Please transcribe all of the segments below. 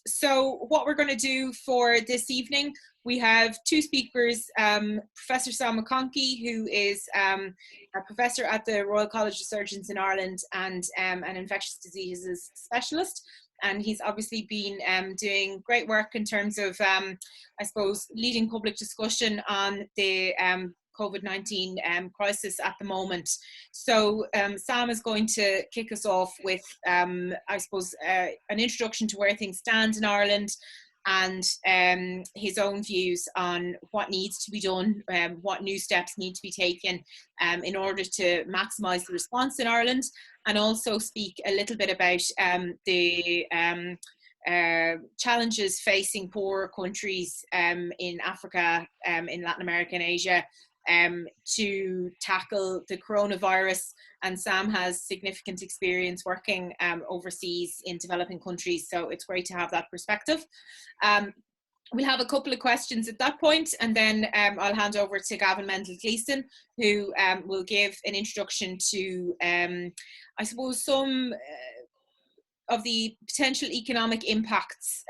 So what we're going to do for this evening, we have two speakers, Professor Sam McConkey, who is a professor at the Royal College of Surgeons in Ireland and an infectious diseases specialist. And he's obviously been doing great work in terms of, I suppose, leading public discussion on the Covid-19 crisis at the moment. So Sam is going to kick us off with, I suppose, an introduction to where things stand in Ireland and his own views on what needs to be done, what new steps need to be taken in order to maximise the response in Ireland, and also speak a little bit about the challenges facing poorer countries in Africa, in Latin America and Asia, to tackle the coronavirus. And Sam has significant experience working overseas in developing countries, so it's great to have that perspective. We'll have a couple of questions at that point, and then I'll hand over to Gavin Mendel-Gleason, who will give an introduction to, I suppose, some of the potential economic impacts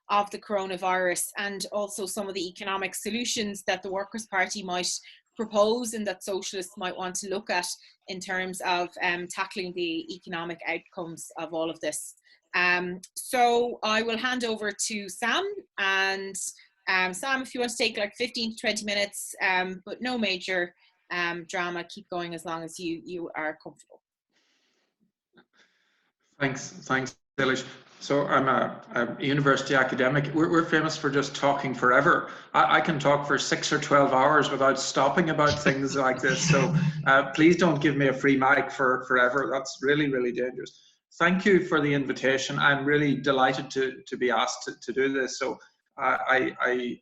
of the coronavirus, and also some of the economic solutions that the Workers' Party might propose and that socialists might want to look at in terms of tackling the economic outcomes of all of this. So I will hand over to Sam, and Sam, if you want to take like 15 to 20 minutes, but no major drama, keep going as long as you are comfortable. Thanks, Eilish. So I'm a university academic. We're famous for just talking forever. I can talk for 6 or 12 hours without stopping about things like this. So please don't give me a free mic for forever. That's really, really dangerous. Thank you for the invitation. I'm really delighted to be asked to do this. So I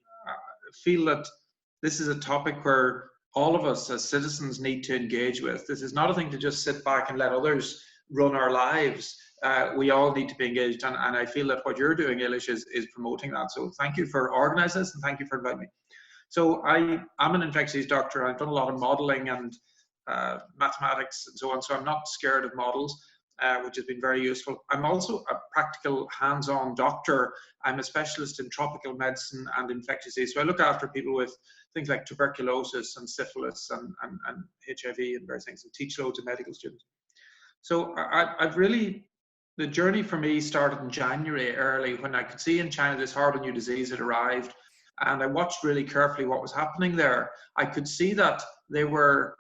feel that this is a topic where all of us as citizens need to engage with. This is not a thing to just sit back and let others run our lives. We all need to be engaged, and I feel that what you're doing, Eilish, is promoting that. So thank you for organising this, and thank you for inviting me. So I'm an infectious disease doctor. I've done a lot of modelling and mathematics and so on, so I'm not scared of models, which has been very useful. I'm also a practical, hands-on doctor. I'm a specialist in tropical medicine and infectious disease. So I look after people with things like tuberculosis and syphilis and HIV and various things, and teach loads of medical students. So I've really, the journey for me started in January early, when I could see in China this horrible new disease had arrived, and I watched really carefully what was happening there. I could see that they were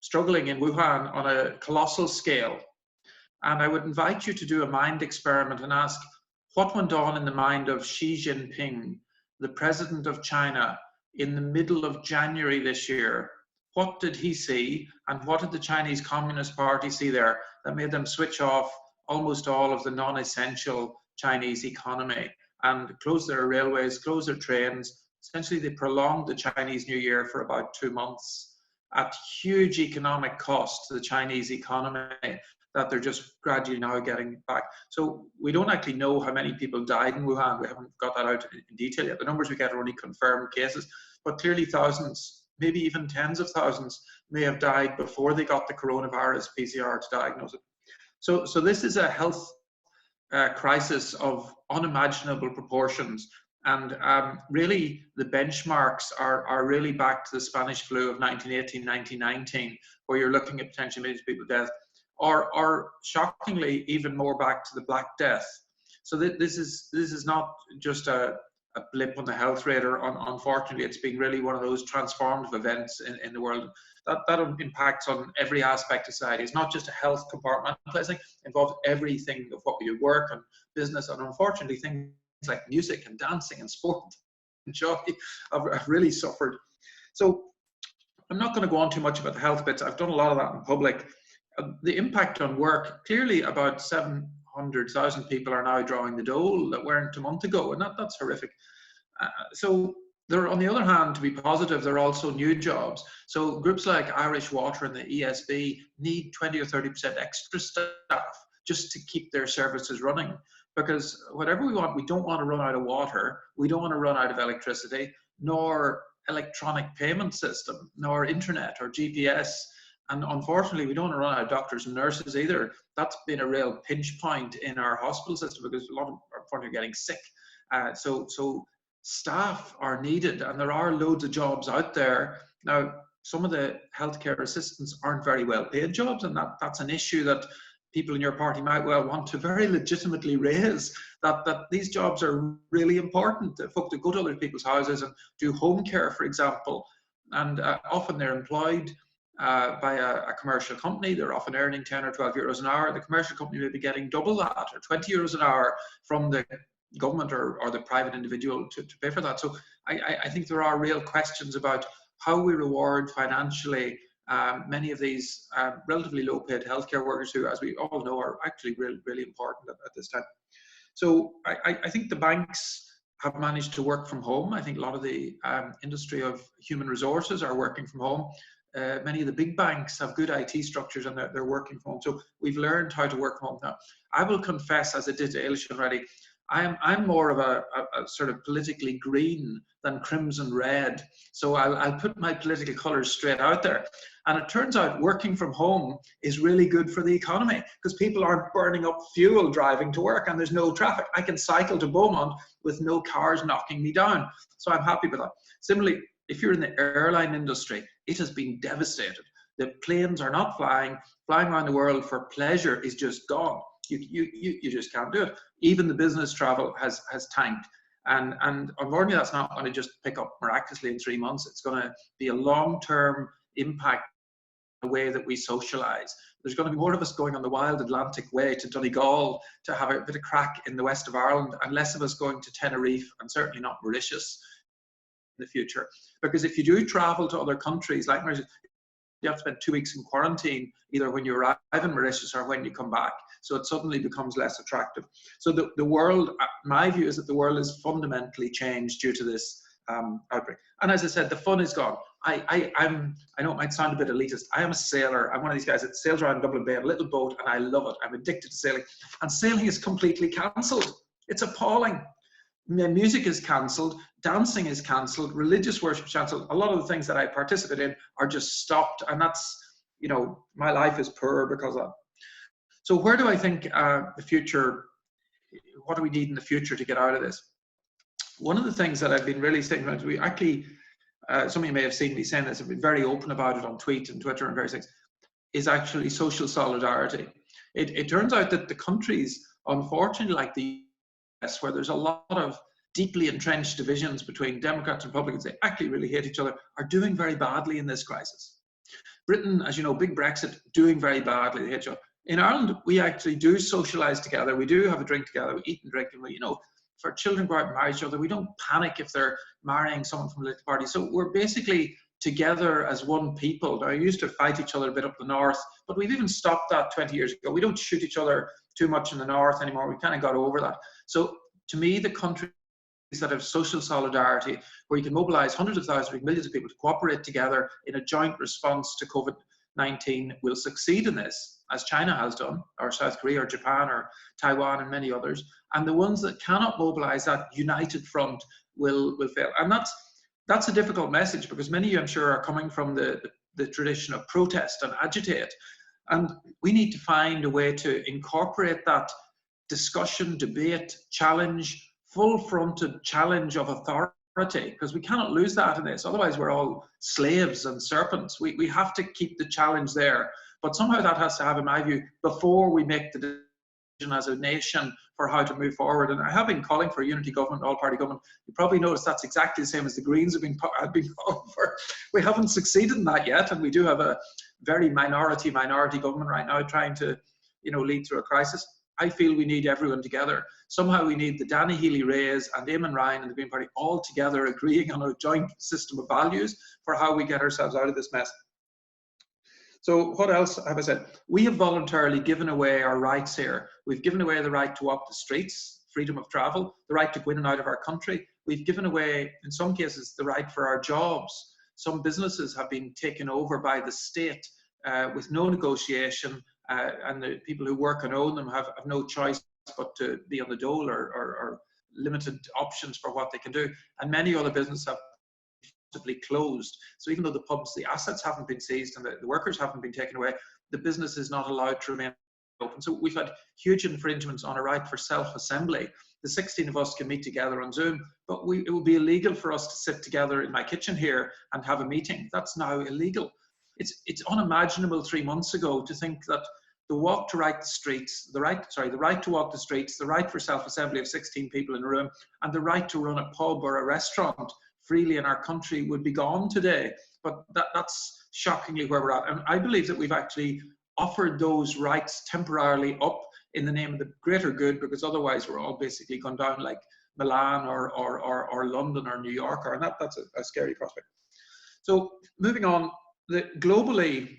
struggling in Wuhan on a colossal scale. And I would invite you to do a mind experiment and ask what went on in the mind of Xi Jinping, the president of China, in the middle of January this year. What did he see, and what did the Chinese Communist Party see there that made them switch off almost all of the non-essential Chinese economy and close their railways, close their trains? Essentially, they prolonged the Chinese New Year for about 2 months at huge economic cost to the Chinese economy that they're just gradually now getting back. So we don't actually know how many people died in Wuhan. We haven't got that out in detail yet. The numbers we get are only confirmed cases, but clearly thousands, maybe even tens of thousands, may have died before they got the coronavirus PCR to diagnose it. So this is a health crisis of unimaginable proportions. And really, the benchmarks are really back to the Spanish flu of 1918, 1919, where you're looking at potentially millions of people death, or shockingly, even more back to the Black Death. So this is not just a blip on the health radar. Unfortunately, it's been really one of those transformative events in the world that impacts on every aspect of society. It's not just a health compartmentalizing, it involves everything of what we do, work and business, and unfortunately things like music and dancing and sport and joy have really suffered. So I'm not going to go on too much about the health bits. I've done a lot of that in public. The impact on work, clearly about 700,000 people are now drawing the dole that weren't a month ago, and that's horrific. So there, on the other hand, to be positive, there are also new jobs. So groups like Irish Water and the ESB need 20 or 30% extra staff just to keep their services running. Because whatever we want, we don't want to run out of water, we don't want to run out of electricity, nor electronic payment system, nor internet or GPS. And unfortunately, we don't run out of doctors and nurses either. That's been a real pinch point in our hospital system because a lot of our are getting sick. So staff are needed, and there are loads of jobs out there. Now, some of the healthcare assistants aren't very well paid jobs, and that's an issue that people in your party might well want to very legitimately raise, that these jobs are really important. Folk that go to other people's houses and do home care, for example, and often they're employed by a commercial company. They're often earning 10 or 12 euros an hour. The commercial company may be getting double that, or 20 euros an hour from the government or the private individual to pay for that. So I think there are real questions about how we reward financially many of these relatively low paid healthcare workers who, as we all know, are actually really, really important at this time. So I think the banks have managed to work from home. I think a lot of the industry of human resources are working from home. Many of the big banks have good IT structures and they're working from home. So we've learned how to work from home now. I will confess, as I did to Ailsa already, I'm more of a sort of politically green than crimson red. So I'll put my political colours straight out there. And it turns out working from home is really good for the economy because people aren't burning up fuel driving to work and there's no traffic. I can cycle to Beaumont with no cars knocking me down. So I'm happy with that. Similarly, if you're in the airline industry, it has been devastated. The planes are not flying around the world for pleasure is just gone. You just can't do it. Even the business travel has tanked. And unfortunately, that's not going to just pick up miraculously in 3 months. It's going to be a long-term impact on the way that we socialise. There's going to be more of us going on the wild Atlantic way to Donegal to have a bit of crack in the west of Ireland, and less of us going to Tenerife, and certainly not Mauritius in the future. Because if you do travel to other countries like Mauritius, you have to spend 2 weeks in quarantine, either when you arrive in Mauritius or when you come back. So it suddenly becomes less attractive. So the world, my view is that the world is fundamentally changed due to this outbreak. And as I said, the fun is gone. I know it might sound a bit elitist. I am a sailor. I'm one of these guys that sails around Dublin Bay in a little boat, and I love it. I'm addicted to sailing. And sailing is completely cancelled. It's appalling. Music is cancelled, dancing is cancelled, religious worship is cancelled. A lot of the things that I participate in are just stopped, and that's, you know, my life is poor because of that. So where do I think the future, what do we need in the future to get out of this? One of the things that I've been really saying, we actually, some of you may have seen me saying this, I've been very open about it on Tweet and Twitter and various things, is actually social solidarity. It turns out that the countries, unfortunately, like the US, where there's a lot of deeply entrenched divisions between Democrats and Republicans, they actually really hate each other, are doing very badly in this crisis. Britain, as you know, big Brexit, doing very badly, they hate each other. In Ireland, we actually do socialise together, we do have a drink together, we eat and drink, and we, you know, if our children go out and marry each other, we don't panic if they're marrying someone from a political party. So we're basically together as one people. Now, we used to fight each other a bit up the north, but we've even stopped that 20 years ago. We don't shoot each other too much in the north anymore. We kind of got over that. So to me, the countries that have social solidarity, where you can mobilize hundreds of thousands, millions of people to cooperate together in a joint response to COVID-19 will succeed in this, as China has done, or South Korea, or Japan, or Taiwan, and many others. And the ones that cannot mobilize that united front will fail. And that's a difficult message, because many of you, I'm sure, are coming from the tradition of protest and agitate. And we need to find a way to incorporate that discussion, debate, challenge, full-fronted challenge of authority, because we cannot lose that in this. Otherwise, we're all slaves and serpents. We have to keep the challenge there. But somehow that has to happen, in my view, before we make the decision as a nation for how to move forward. And I have been calling for a unity government, all-party government. You probably noticed that's exactly the same as the Greens have been calling for. We haven't succeeded in that yet, and we do have a very minority government right now trying to, you know, lead through a crisis. I feel we need everyone together. Somehow we need the Danny Healy-Raes and Eamon Ryan and the Green Party all together agreeing on a joint system of values for how we get ourselves out of this mess. So what else have I said? We have voluntarily given away our rights here. We've given away the right to walk the streets, freedom of travel, the right to go in and out of our country. We've given away, in some cases, the right for our jobs. Some businesses have been taken over by the state with no negotiation, and the people who work and own them have no choice but to be on the dole or limited options for what they can do. And many other businesses have forcibly closed. So even though the pubs, the assets haven't been seized and the workers haven't been taken away, the business is not allowed to remain open. So we've had huge infringements on a right for self-assembly. The 16 of us can meet together on Zoom, but it would be illegal for us to sit together in my kitchen here and have a meeting. That's now illegal. It's unimaginable 3 months ago to think that the walk to right the streets, the right to walk the streets, the right for self-assembly of 16 people in a room, and the right to run a pub or a restaurant freely in our country would be gone today. But that's shockingly where we're at. And I believe that we've actually offered those rights temporarily up in the name of the greater good, because otherwise we're all basically gone down like Milan or London or New York, and that's a scary prospect. So moving on, globally,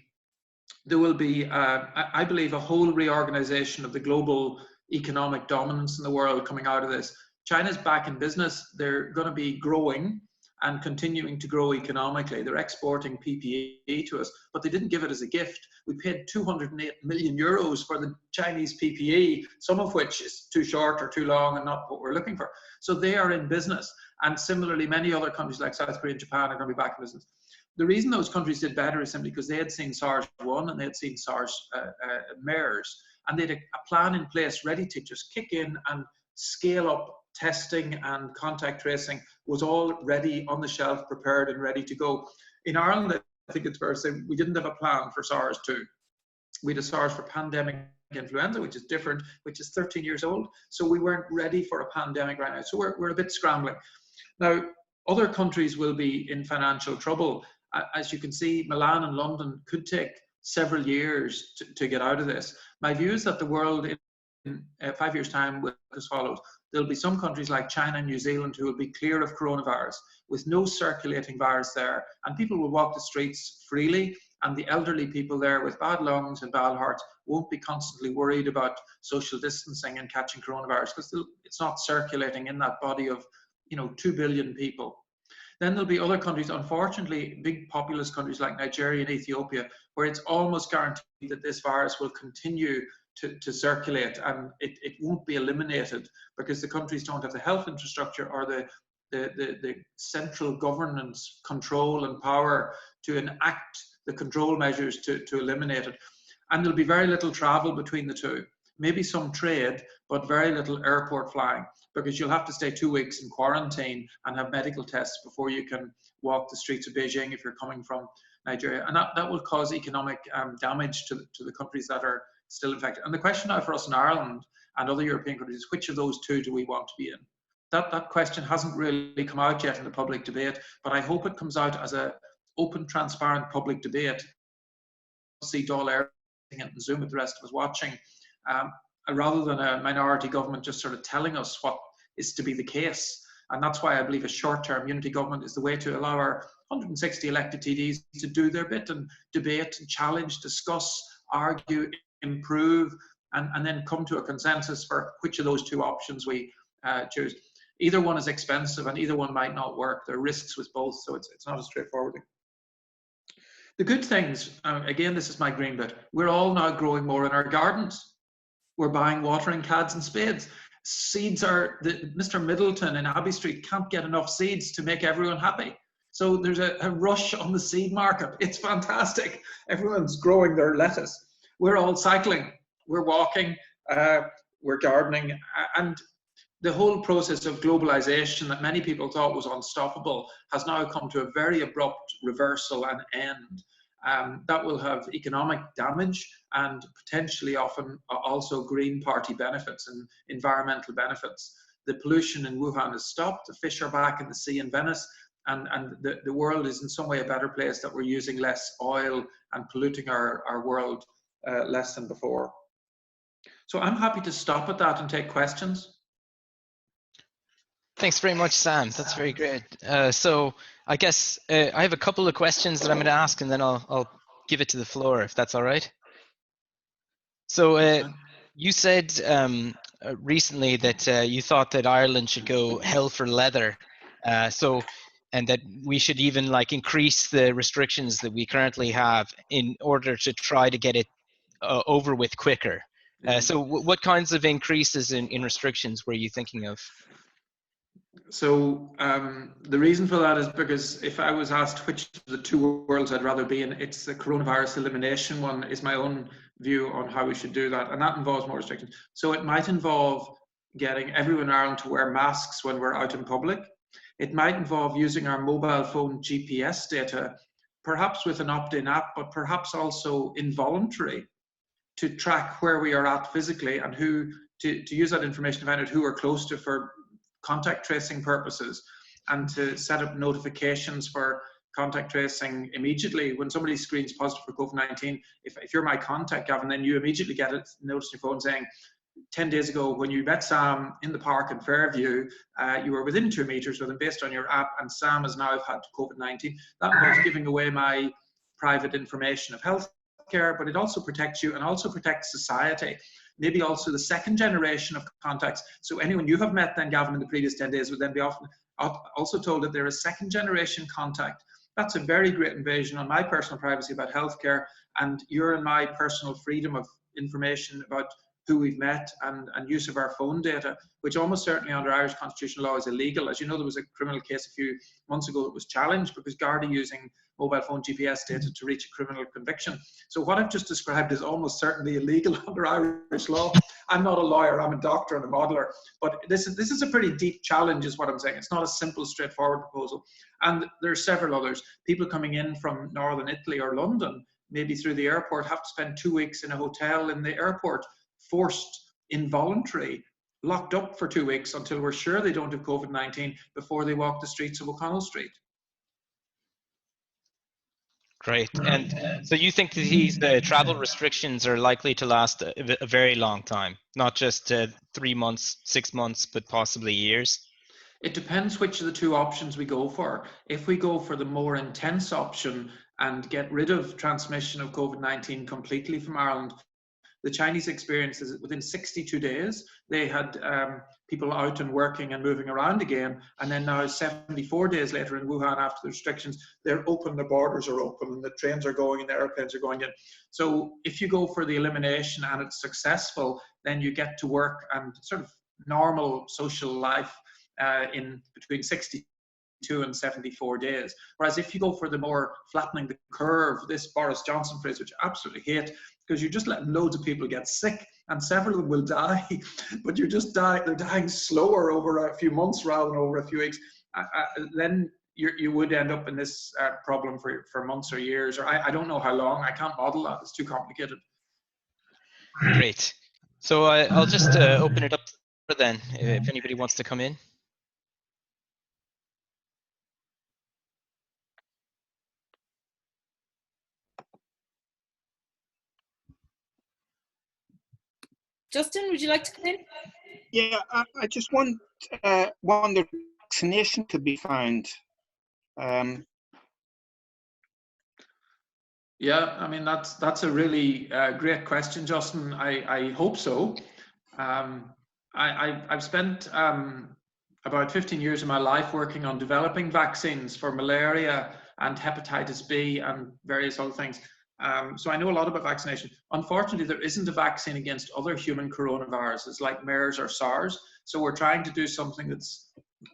there will be, I believe, a whole reorganization of the global economic dominance in the world coming out of this. China's back in business. They're going to be growing and continuing to grow economically. They're exporting PPE to us, but they didn't give it as a gift. We paid 208 million euros for the Chinese PPE, some of which is too short or too long and not what we're looking for. So they are in business. And similarly, many other countries like South Korea and Japan are going to be back in business. The reason those countries did better is simply because they had seen SARS-1 and they had seen MERS, and they had a plan in place ready to just kick in and scale up testing, and contact tracing was all ready on the shelf, prepared and ready to go. In Ireland, I think it's fair to say we didn't have a plan for SARS-2. We had a SARS for pandemic influenza, which is different, which is 13 years old. So we weren't ready for a pandemic right now. So we're a bit scrambling. Now, other countries will be in financial trouble. As you can see, Milan and London could take several years to get out of this. My view is that the world in 5 years' time will as follows. There'll be some countries like China and New Zealand who will be clear of coronavirus with no circulating virus there, and people will walk the streets freely, and the elderly people there with bad lungs and bad hearts won't be constantly worried about social distancing and catching coronavirus because it's not circulating in that body of 2 billion people. Then there'll be other countries, unfortunately, big populous countries like Nigeria and Ethiopia, where it's almost guaranteed that this virus will continue to circulate, and it won't be eliminated because the countries don't have the health infrastructure or the central governance control and power to enact the control measures to eliminate it. And there'll be very little travel between the two. Maybe some trade, but very little airport flying, because you'll have to stay 2 weeks in quarantine and have medical tests before you can walk the streets of Beijing if you're coming from Nigeria. And that will cause economic damage to the countries that are still infected. And the question now for us in Ireland and other European countries is, which of those two do we want to be in? That question hasn't really come out yet in the public debate, but I hope it comes out as an open, transparent public debate. See Dáil Éireann and Zoom with the rest of us watching, rather than a minority government just sort of telling us what is to be the case. And that's why I believe a short-term unity government is the way to allow our 160 elected TDs to do their bit and debate and challenge, discuss, argue, improve, and then come to a consensus for which of those two options we choose. Either one is expensive and either one might not work. There are risks with both, so it's not as straightforward. The good things, again, this is my green bit, we're all now growing more in our gardens. We're buying watering cads and spades. Seeds Mr. Middleton in Abbey Street can't get enough seeds to make everyone happy. So there's a rush on the seed market. It's fantastic. Everyone's growing their lettuce. We're all cycling, we're walking, we're gardening, and the whole process of globalization that many people thought was unstoppable has now come to a very abrupt reversal and end. That will have economic damage and potentially often also Green Party benefits and environmental benefits. The pollution in Wuhan has stopped, the fish are back in the sea in Venice, and the world is in some way a better place that we're using less oil and polluting our world less than before. So I'm happy to stop at that and take questions. Thanks very much, Sam. That's very great. So I guess I have a couple of questions that I'm going to ask, and then I'll give it to the floor, if that's all right. So you said recently that you thought that Ireland should go hell for leather, and that we should even increase the restrictions that we currently have in order to try to get it over with quicker. So what kinds of increases in restrictions were you thinking of? So the reason for that is because if I was asked which of the two worlds I'd rather be in, it's the coronavirus elimination one is my own view on how we should do that. And that involves more restrictions. So it might involve getting everyone in Ireland to wear masks when we're out in public. It might involve using our mobile phone GPS data, perhaps with an opt-in app, but perhaps also involuntary, to track where we are at physically and who to use that information to find out who we're close to for contact tracing purposes, and to set up notifications for contact tracing immediately when somebody screens positive for COVID-19. If you're my contact, Gavin, then you immediately get a notice on your phone saying, 10 days ago when you met Sam in the park in Fairview, you were within 2 meters with him based on your app, and Sam has now had COVID-19. That involves giving away my private information of healthcare, but it also protects you and also protects society. Maybe also the second generation of contacts. So anyone you have met then, Gavin, in the previous 10 days would then be also told that they're a second generation contact. That's a very great invasion on my personal privacy about healthcare, and your and my personal freedom of information about who we've met and use of our phone data, which almost certainly under Irish constitutional law is illegal. As you know, there was a criminal case a few months ago that was challenged because Gardaí using mobile phone GPS data to reach a criminal conviction. So what I've just described is almost certainly illegal under Irish law. I'm not a lawyer, I'm a doctor and a modeler, but this is a pretty deep challenge is what I'm saying. It's not a simple, straightforward proposal. And there are several others. People coming in from Northern Italy or London, maybe through the airport, have to spend 2 weeks in a hotel in the airport, forced, involuntary, locked up for 2 weeks until we're sure they don't have COVID-19 before they walk the streets of O'Connell Street. Great. And so you think that these travel restrictions are likely to last a very long time, not just 3 months, 6 months, but possibly years? It depends which of the two options we go for. If we go for the more intense option and get rid of transmission of COVID-19 completely from Ireland, the Chinese experience is within 62 days, they had people out and working and moving around again. And then now 74 days later in Wuhan, after the restrictions, they're open, the borders are open and the trains are going and the airplanes are going in. So if you go for the elimination and it's successful, then you get to work and sort of normal social life in between 62 and 74 days. Whereas if you go for the more flattening the curve, this Boris Johnson phrase, which I absolutely hate, because you're just letting loads of people get sick and several of them will die, but they're dying slower over a few months rather than over a few weeks, then you would end up in this problem for months or years, or I don't know how long. I can't model that, it's too complicated. Great. So I'll just open it up then, if anybody wants to come in. Justin, would you like to come in? Yeah, I just wonder vaccination to be found. Yeah, I mean, that's a really great question, Justin. I hope so. I've spent about 15 years of my life working on developing vaccines for malaria and hepatitis B and various other things. So I know a lot about vaccination. Unfortunately, there isn't a vaccine against other human coronaviruses like MERS or SARS. So we're trying to do something that's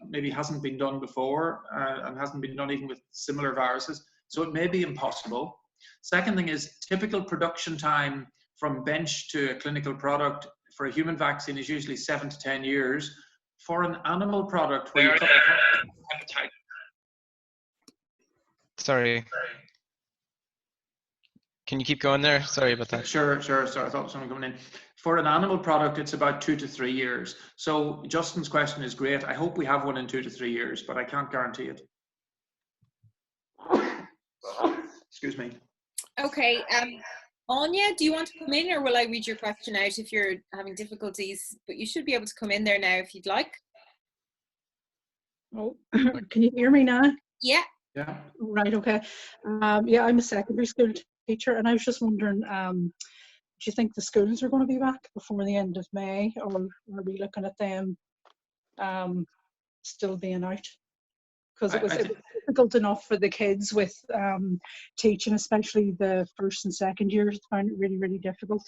maybe hasn't been done before and hasn't been done even with similar viruses. So it may be impossible. Second thing is typical production time from bench to a clinical product for a human vaccine is usually 7 to 10 years. For an animal product where you hepatitis. Sorry. Can you keep going there? Sorry about that. Sure. Sorry, I thought someone coming in. For an animal product, it's about 2 to 3 years. So Justin's question is great. I hope we have one in 2 to 3 years, but I can't guarantee it. Excuse me. Okay. Anya, do you want to come in, or will I read your question out if you're having difficulties? But you should be able to come in there now if you'd like. Oh, can you hear me now? Yeah. Yeah. Right, okay. Yeah, I'm a secondary school teacher, and I was just wondering, do you think the schools are going to be back before the end of May, or are we looking at them still being out? Because it was difficult enough for the kids with teaching, especially the first and second years. I found it really, really difficult.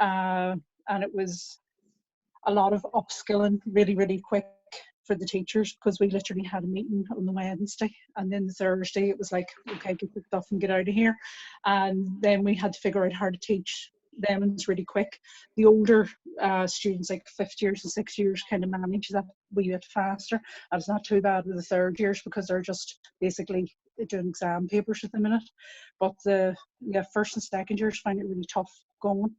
And it was a lot of upskilling really, really quick for the teachers, because we literally had a meeting on the Wednesday, and then the Thursday it was like, okay, get the stuff and get out of here. And then we had to figure out how to teach them, and it's really quick. The older students, like 5th years and 6th years, kind of manage that a wee bit faster. And it's not too bad with the 3rd years, because they're just basically doing exam papers at the minute. But the 1st and 2nd years find it really tough going.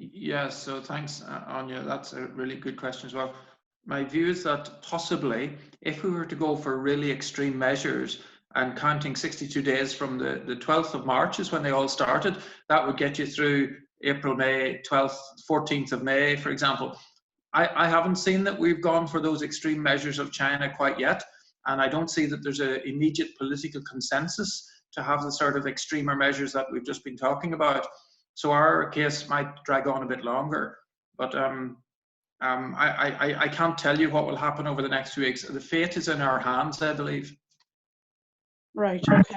Yeah, so thanks, Anya. That's a really good question as well. My view is that possibly, if we were to go for really extreme measures and counting 62 days from the 12th of March is when they all started, that would get you through April, May, 12th, 14th of May, for example. I haven't seen that we've gone for those extreme measures of China quite yet, and I don't see that there's an immediate political consensus to have the sort of extremer measures that we've just been talking about. So our case might drag on a bit longer, but I can't tell you what will happen over the next 2 weeks. The fate is in our hands, I believe. Right, okay.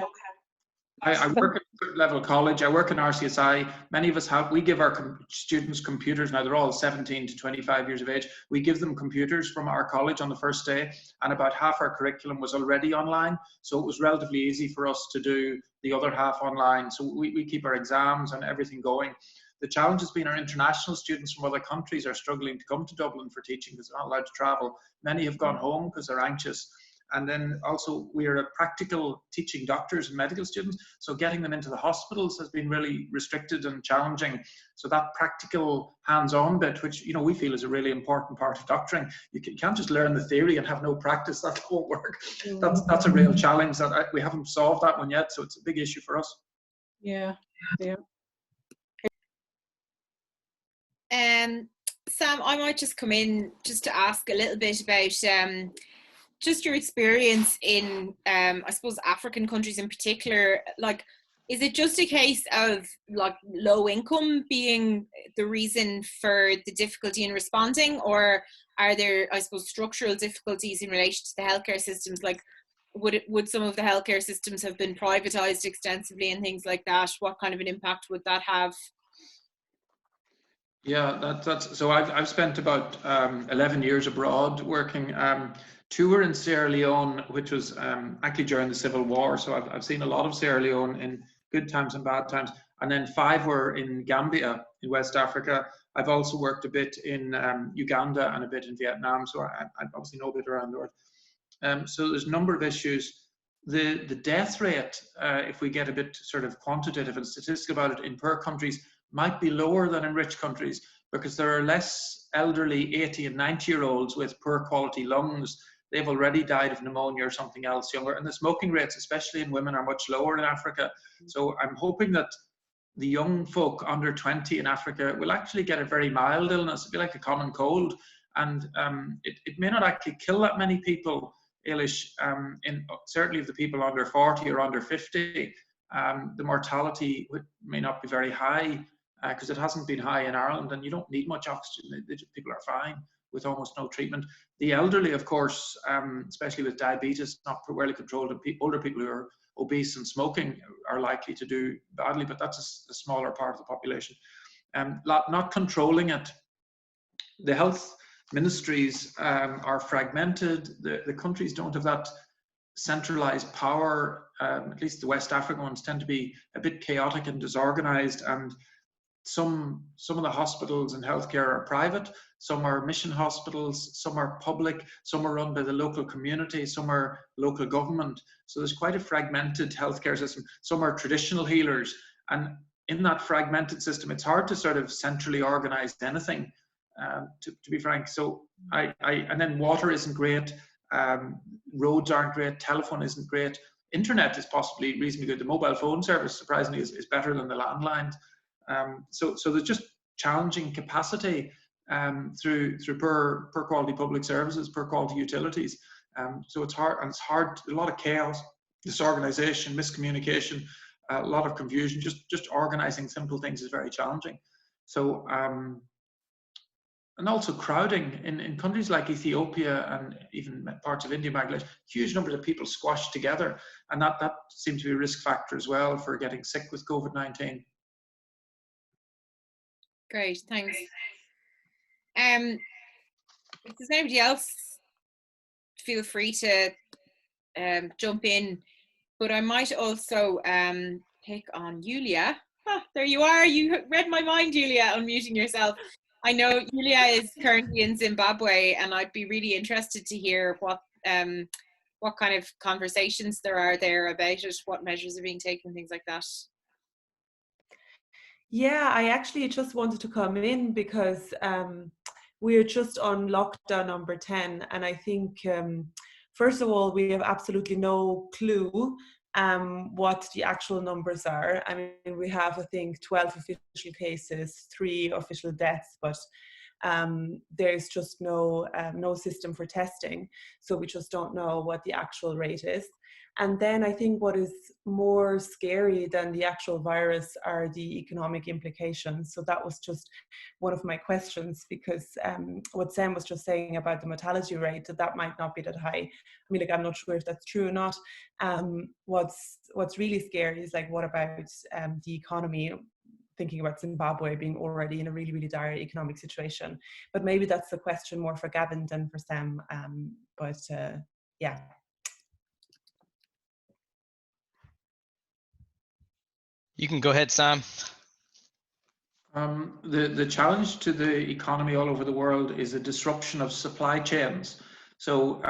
I work at level college. I work in RCSI. Many of us we give our students computers. Now they're all 17 to 25 years of age. We give them computers from our college on the first day, and about half our curriculum was already online. So it was relatively easy for us to do the other half online. So we keep our exams and everything going. The challenge has been our international students from other countries are struggling to come to Dublin for teaching because they're not allowed to travel. Many have gone home because they're anxious. And then also we are practical teaching doctors and medical students, so getting them into the hospitals has been really restricted and challenging. So that practical hands-on bit, which we feel is a really important part of doctoring, you can't just learn the theory and have no practice. That won't work. That's a real challenge that we haven't solved that one yet, so it's a big issue for us. Yeah. Sam, I might just come in just to ask a little bit about just your experience in, I suppose, African countries in particular. Like, is it just a case of like low income being the reason for the difficulty in responding, or are there, I suppose, structural difficulties in relation to the healthcare systems? Like, would some of the healthcare systems have been privatized extensively and things like that? What kind of an impact would that have? Yeah, that's so. I've spent about 11 years abroad working. 2 were in Sierra Leone, which was actually during the Civil War. So I've seen a lot of Sierra Leone in good times and bad times. And then 5 were in Gambia, in West Africa. I've also worked a bit in Uganda and a bit in Vietnam. So I obviously know a bit around north. So there's a number of issues. The death rate, if we get a bit sort of quantitative and statistical about it in poor countries, might be lower than in rich countries because there are less elderly 80 and 90-year-olds with poor quality lungs. They've already died of pneumonia or something else younger. And the smoking rates, especially in women, are much lower in Africa. So I'm hoping that the young folk under 20 in Africa will actually get a very mild illness. It'll be like a common cold. And it may not actually kill that many people, Eilish, certainly of the people under 40 or under 50. The mortality may not be very high because it hasn't been high in Ireland, and you don't need much oxygen. People are fine with almost no treatment. The elderly, of course, especially with diabetes, not well controlled, and older people who are obese and smoking are likely to do badly, but that's a smaller part of the population. Not controlling it. The health ministries are fragmented. The countries don't have that centralized power. At least the West African ones tend to be a bit chaotic and disorganized, and some of the hospitals and healthcare are private, some are mission hospitals, some are public, some are run by the local community, some are local government. So there's quite a fragmented healthcare system. Some are traditional healers, and in that fragmented system, it's hard to sort of centrally organize anything, to be frank. So and then water isn't great, roads aren't great, telephone isn't great, internet is possibly reasonably good. The mobile phone service, surprisingly, is better than the landline. So there's just challenging capacity through poor quality public services, poor quality utilities. So it's hard, and it's hard. A lot of chaos, disorganization, miscommunication, a lot of confusion. Just organizing simple things is very challenging. So and also crowding in countries like Ethiopia and even parts of India, Bangladesh, huge numbers of people squashed together, and that seems to be a risk factor as well for getting sick with COVID-19. Great, thanks. if there's anybody else, feel free to jump in. But I might also pick on Julia. There you are. You read my mind, Julia, unmuting yourself. I know Julia is currently in Zimbabwe, and I'd be really interested to hear what kind of conversations there are there about it, what measures are being taken, things like that. Yeah, I actually just wanted to come in because we're just on lockdown number 10, and I think first of all, we have absolutely no clue what the actual numbers are. I mean, we have, I think, 12 official cases, 3 official deaths, but there's just no system for testing. So we just don't know what the actual rate is. And then I think what is more scary than the actual virus are the economic implications. So that was just one of my questions, because what Sam was just saying about the mortality rate, that might not be that high. I mean, like, I'm not sure if that's true or not. What's really scary is, like, what about the economy? Thinking about Zimbabwe being already in a really, really dire economic situation. But maybe that's a question more for Gavin than for Sam. Yeah. You can go ahead, Sam. The challenge to the economy all over the world is a disruption of supply chains. So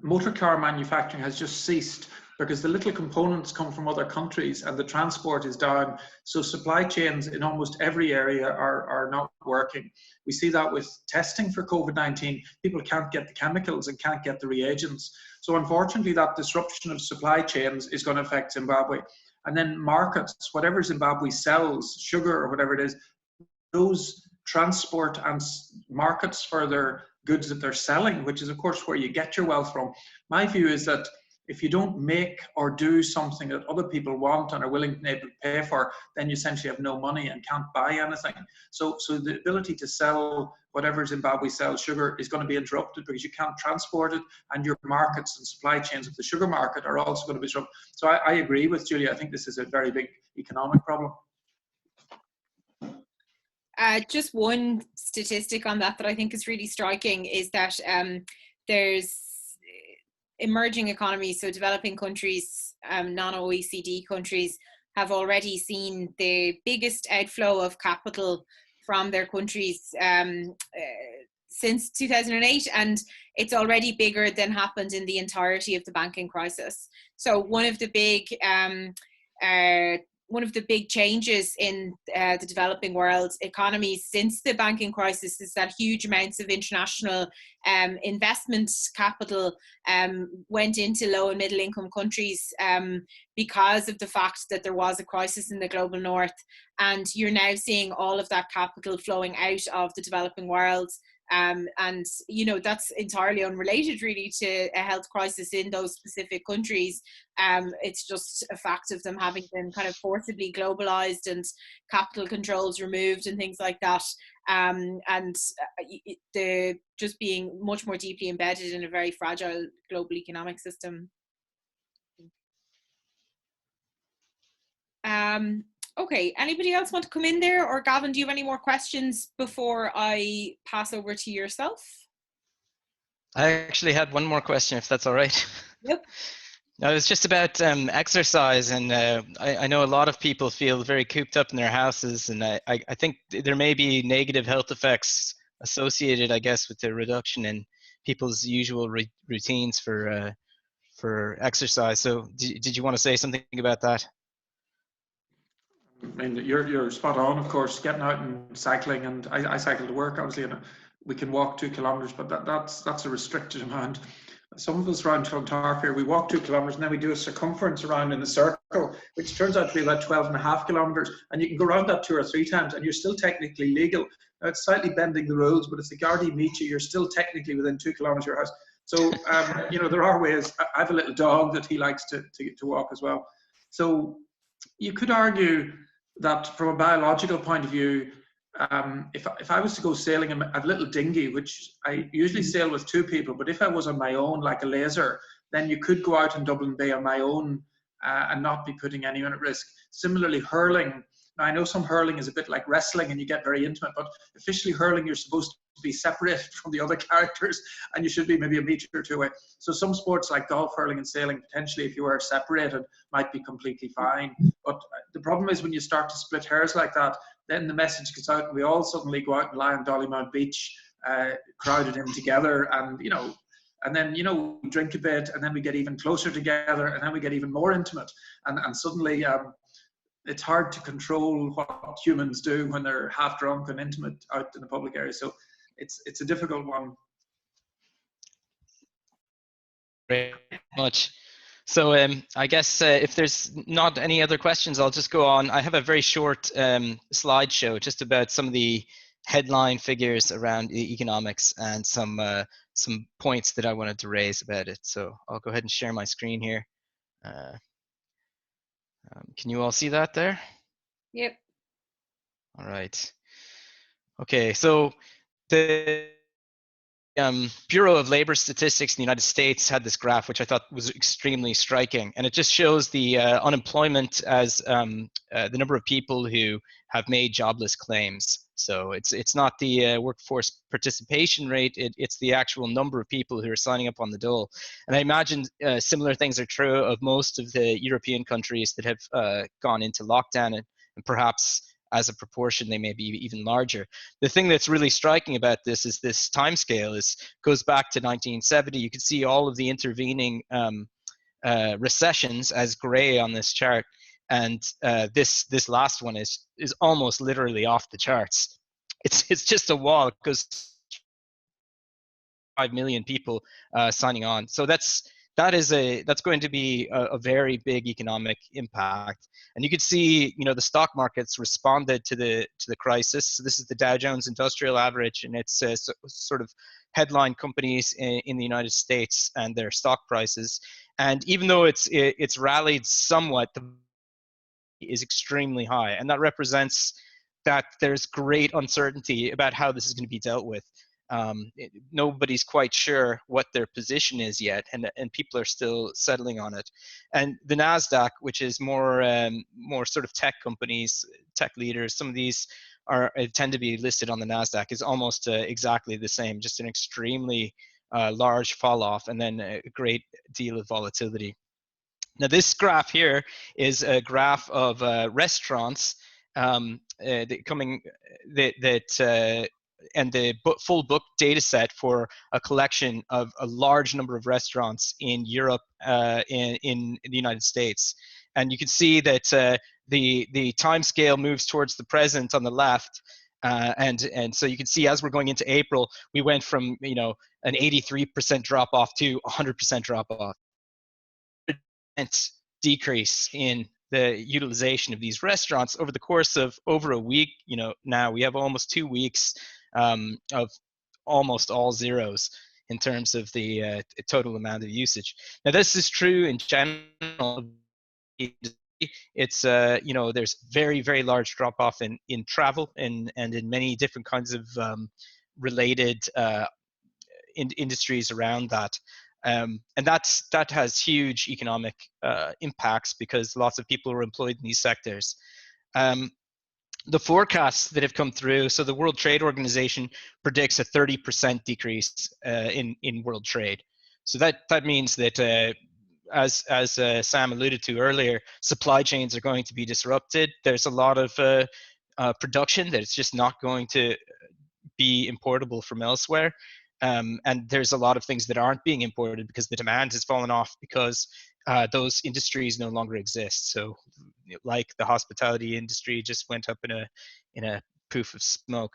motor car manufacturing has just ceased because the little components come from other countries and the transport is down. So supply chains in almost every area are not working. We see that with testing for COVID-19. People can't get the chemicals and can't get the reagents. So unfortunately, that disruption of supply chains is going to affect Zimbabwe. And then markets, whatever Zimbabwe sells, sugar or whatever it is, those transport and markets for their goods that they're selling, which is of course where you get your wealth from. My view is that if you don't make or do something that other people want and are willing and able to pay for, then you essentially have no money and can't buy anything. So the ability to sell whatever Zimbabwe sells, sugar, is going to be interrupted because you can't transport it, and your markets and supply chains of the sugar market are also going to be disrupted. So I agree with Julia. I think this is a very big economic problem. Just one statistic on that I think is really striking is that there's emerging economies, so developing countries, non-OECD countries, have already seen the biggest outflow of capital from their countries since 2008, and it's already bigger than happened in the entirety of the banking crisis. So one of the big changes in the developing world economies since the banking crisis is that huge amounts of international investment capital went into low and middle income countries because of the fact that there was a crisis in the global north. And you're now seeing all of that capital flowing out of the developing world. And you know, that's entirely unrelated really to a health crisis in those specific countries. It's just a fact of them having been kind of forcibly globalized and capital controls removed and things like that, and the just being much more deeply embedded in a very fragile global economic system. Okay, anybody else want to come in there? Or Gavin, do you have any more questions before I pass over to yourself? I actually had one more question, if that's all right. Yep. No, it's just about exercise, and I know a lot of people feel very cooped up in their houses, and I think there may be negative health effects associated, I guess, with the reduction in people's usual routines for exercise. So did you want to say something about that? I mean, you're spot on, of course, getting out and cycling, and I cycle to work, obviously, and we can walk 2 kilometres, but that's a restricted amount. Some of us around Clontarf here, we walk 2 kilometres and then we do a circumference around in a circle, which turns out to be about 12.5 kilometres, and you can go around that 2 or 3 times and you're still technically legal. Now, it's slightly bending the rules, but if the Gardaí meet you, you're still technically within 2 kilometres of your house. So, you know, there are ways. I have a little dog that he likes to walk as well. So you could argue that from a biological point of view, if I was to go sailing, and I have a little dinghy, which I usually sail with 2 people, but if I was on my own, like a laser, then you could go out in Dublin Bay on my own and not be putting anyone at risk. Similarly, hurling. Now, I know some hurling is a bit like wrestling and you get very intimate, but officially hurling, you're supposed be separated from the other characters, and you should be maybe a meter or two away. So some sports like golf, hurling and sailing, potentially if you were separated, might be completely fine. But the problem is when you start to split hairs like that, then the message gets out and we all suddenly go out and lie on Dollymount Beach, crowded in together, and and then, we drink a bit, and then we get even closer together, and then we get even more intimate. And suddenly it's hard to control what humans do when they're half drunk and intimate out in the public area. So it's a difficult one. Very much. So I guess if there's not any other questions, I'll just go on. I have a very short slideshow just about some of the headline figures around economics and some points that I wanted to raise about it. So I'll go ahead and share my screen here. Can you all see that there? Yep. All right. Okay, so the Bureau of Labor Statistics in the United States had this graph, which I thought was extremely striking, and it just shows the unemployment as the number of people who have made jobless claims. So it's not the workforce participation rate; it's the actual number of people who are signing up on the dole. And I imagine similar things are true of most of the European countries that have gone into lockdown, and perhaps as a proportion they may be even larger. The thing that's really striking about this is this time scale goes back to 1970. You can see all of the intervening recessions as gray on this chart, and this last one is almost literally off the charts. It's just a wall. It goes 5 million people signing on. So that's going to be a very big economic impact. And you can see, the stock markets responded to the crisis. So this is the Dow Jones Industrial Average, and it's sort of headline companies in the United States and their stock prices. And even though it's rallied somewhat, the is extremely high, and that represents that there's great uncertainty about how this is going to be dealt with. Nobody's quite sure what their position is yet, and people are still settling on it. And the NASDAQ, which is more sort of tech companies, tech leaders, some of these tend to be listed on the NASDAQ, is almost exactly the same, just an extremely large fall off and then a great deal of volatility. Now this graph here is a graph of restaurants and the full book data set for a collection of a large number of restaurants in Europe, in the United States. And you can see that the time scale moves towards the present on the left. And so you can see as we're going into April, we went from an 83% drop off to 100% drop off. Decrease in the utilization of these restaurants over the course of over a week. Now we have almost 2 weeks of almost all zeros in terms of the total amount of usage. Now this is true in general. It's there's very, very large drop off in travel and in many different kinds of related industries around that. And that has huge economic impacts because lots of people are employed in these sectors. The forecasts that have come through, so the World Trade Organization predicts a 30% decrease in world trade. So that means that, as Sam alluded to earlier, supply chains are going to be disrupted. There's a lot of production that is just not going to be importable from elsewhere. And there's a lot of things that aren't being imported because the demand has fallen off because those industries no longer exist. So like the hospitality industry just went up in a poof of smoke.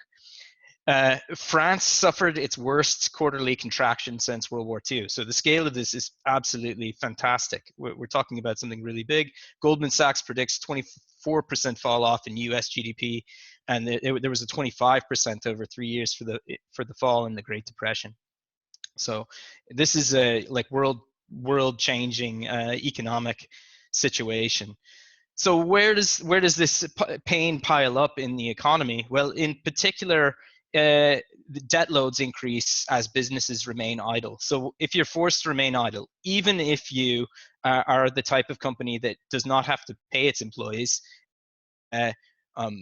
France suffered its worst quarterly contraction since World War II. So the scale of this is absolutely fantastic. We're talking about something really big. Goldman Sachs predicts 24% fall off in US GDP, and there was a 25% over 3 years for the fall in the Great Depression. So this is a world changing economic situation. So where does this pain pile up in the economy? Well, in particular, the debt loads increase as businesses remain idle. So if you're forced to remain idle, even if you are the type of company that does not have to pay its employees,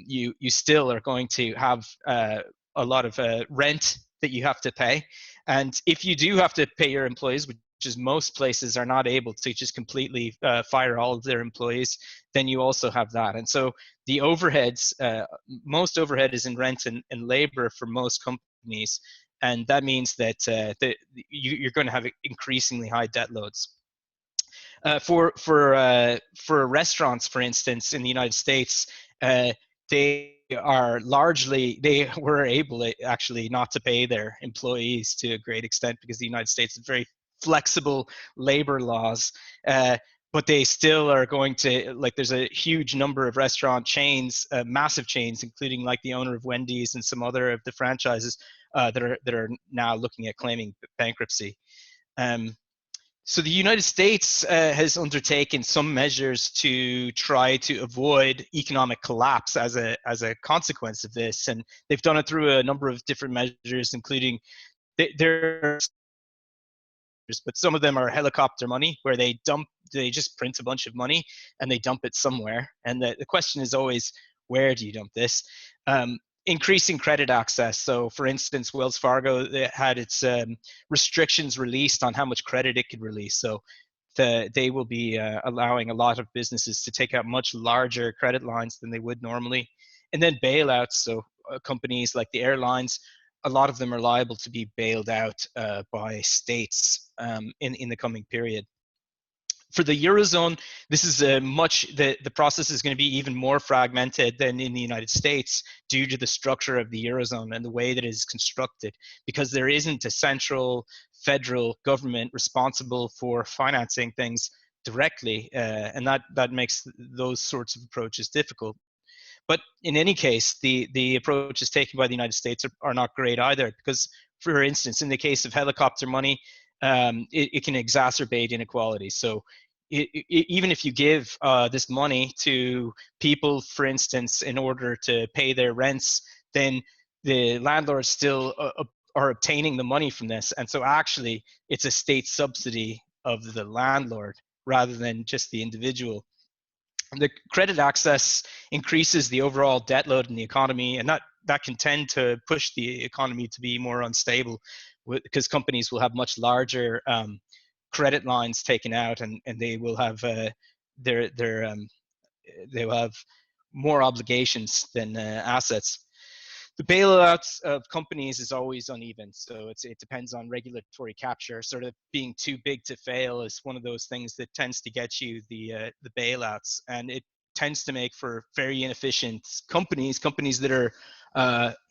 you still are going to have lot of rent that you have to pay. And if you do have to pay your employees, which is most places are not able to just completely fire all of their employees, then you also have that. And so the overheads, most overhead is in rent and labor for most companies. And that means that you're going to have increasingly high debt loads. For restaurants, for instance, in the United States, they were able actually not to pay their employees to a great extent because the United States has very flexible labor laws. But they still are going to, like, there's a huge number of restaurant chains, massive chains, including like the owner of Wendy's and some other of the franchises that are now looking at claiming bankruptcy. So the United States has undertaken some measures to try to avoid economic collapse as a consequence of this, and they've done it through a number of different measures, including but some of them are helicopter money, where they just print a bunch of money and they dump it somewhere. And the question is always, where do you dump this? Increasing credit access. So for instance, Wells Fargo had its restrictions released on how much credit it could release. So they will be allowing a lot of businesses to take out much larger credit lines than they would normally. And then bailouts. So companies like the airlines, a lot of them are liable to be bailed out by states in the coming period. For the Eurozone, this is the process is going to be even more fragmented than in the United States due to the structure of the Eurozone and the way that it is constructed, because there isn't a central federal government responsible for financing things directly, and that makes those sorts of approaches difficult. But in any case, the approaches taken by the United States are not great either, because, for instance, in the case of helicopter money, it can exacerbate inequality. So even if you give this money to people, for instance, in order to pay their rents, then the landlords still are obtaining the money from this. And so actually, it's a state subsidy of the landlord rather than just the individual. The credit access increases the overall debt load in the economy, and that can tend to push the economy to be more unstable, because companies will have much larger credit lines taken out, and they will have they will have more obligations than assets. The bailouts of companies is always uneven, so it depends on regulatory capture. Sort of being too big to fail is one of those things that tends to get you the bailouts, and it tends to make for very inefficient companies that are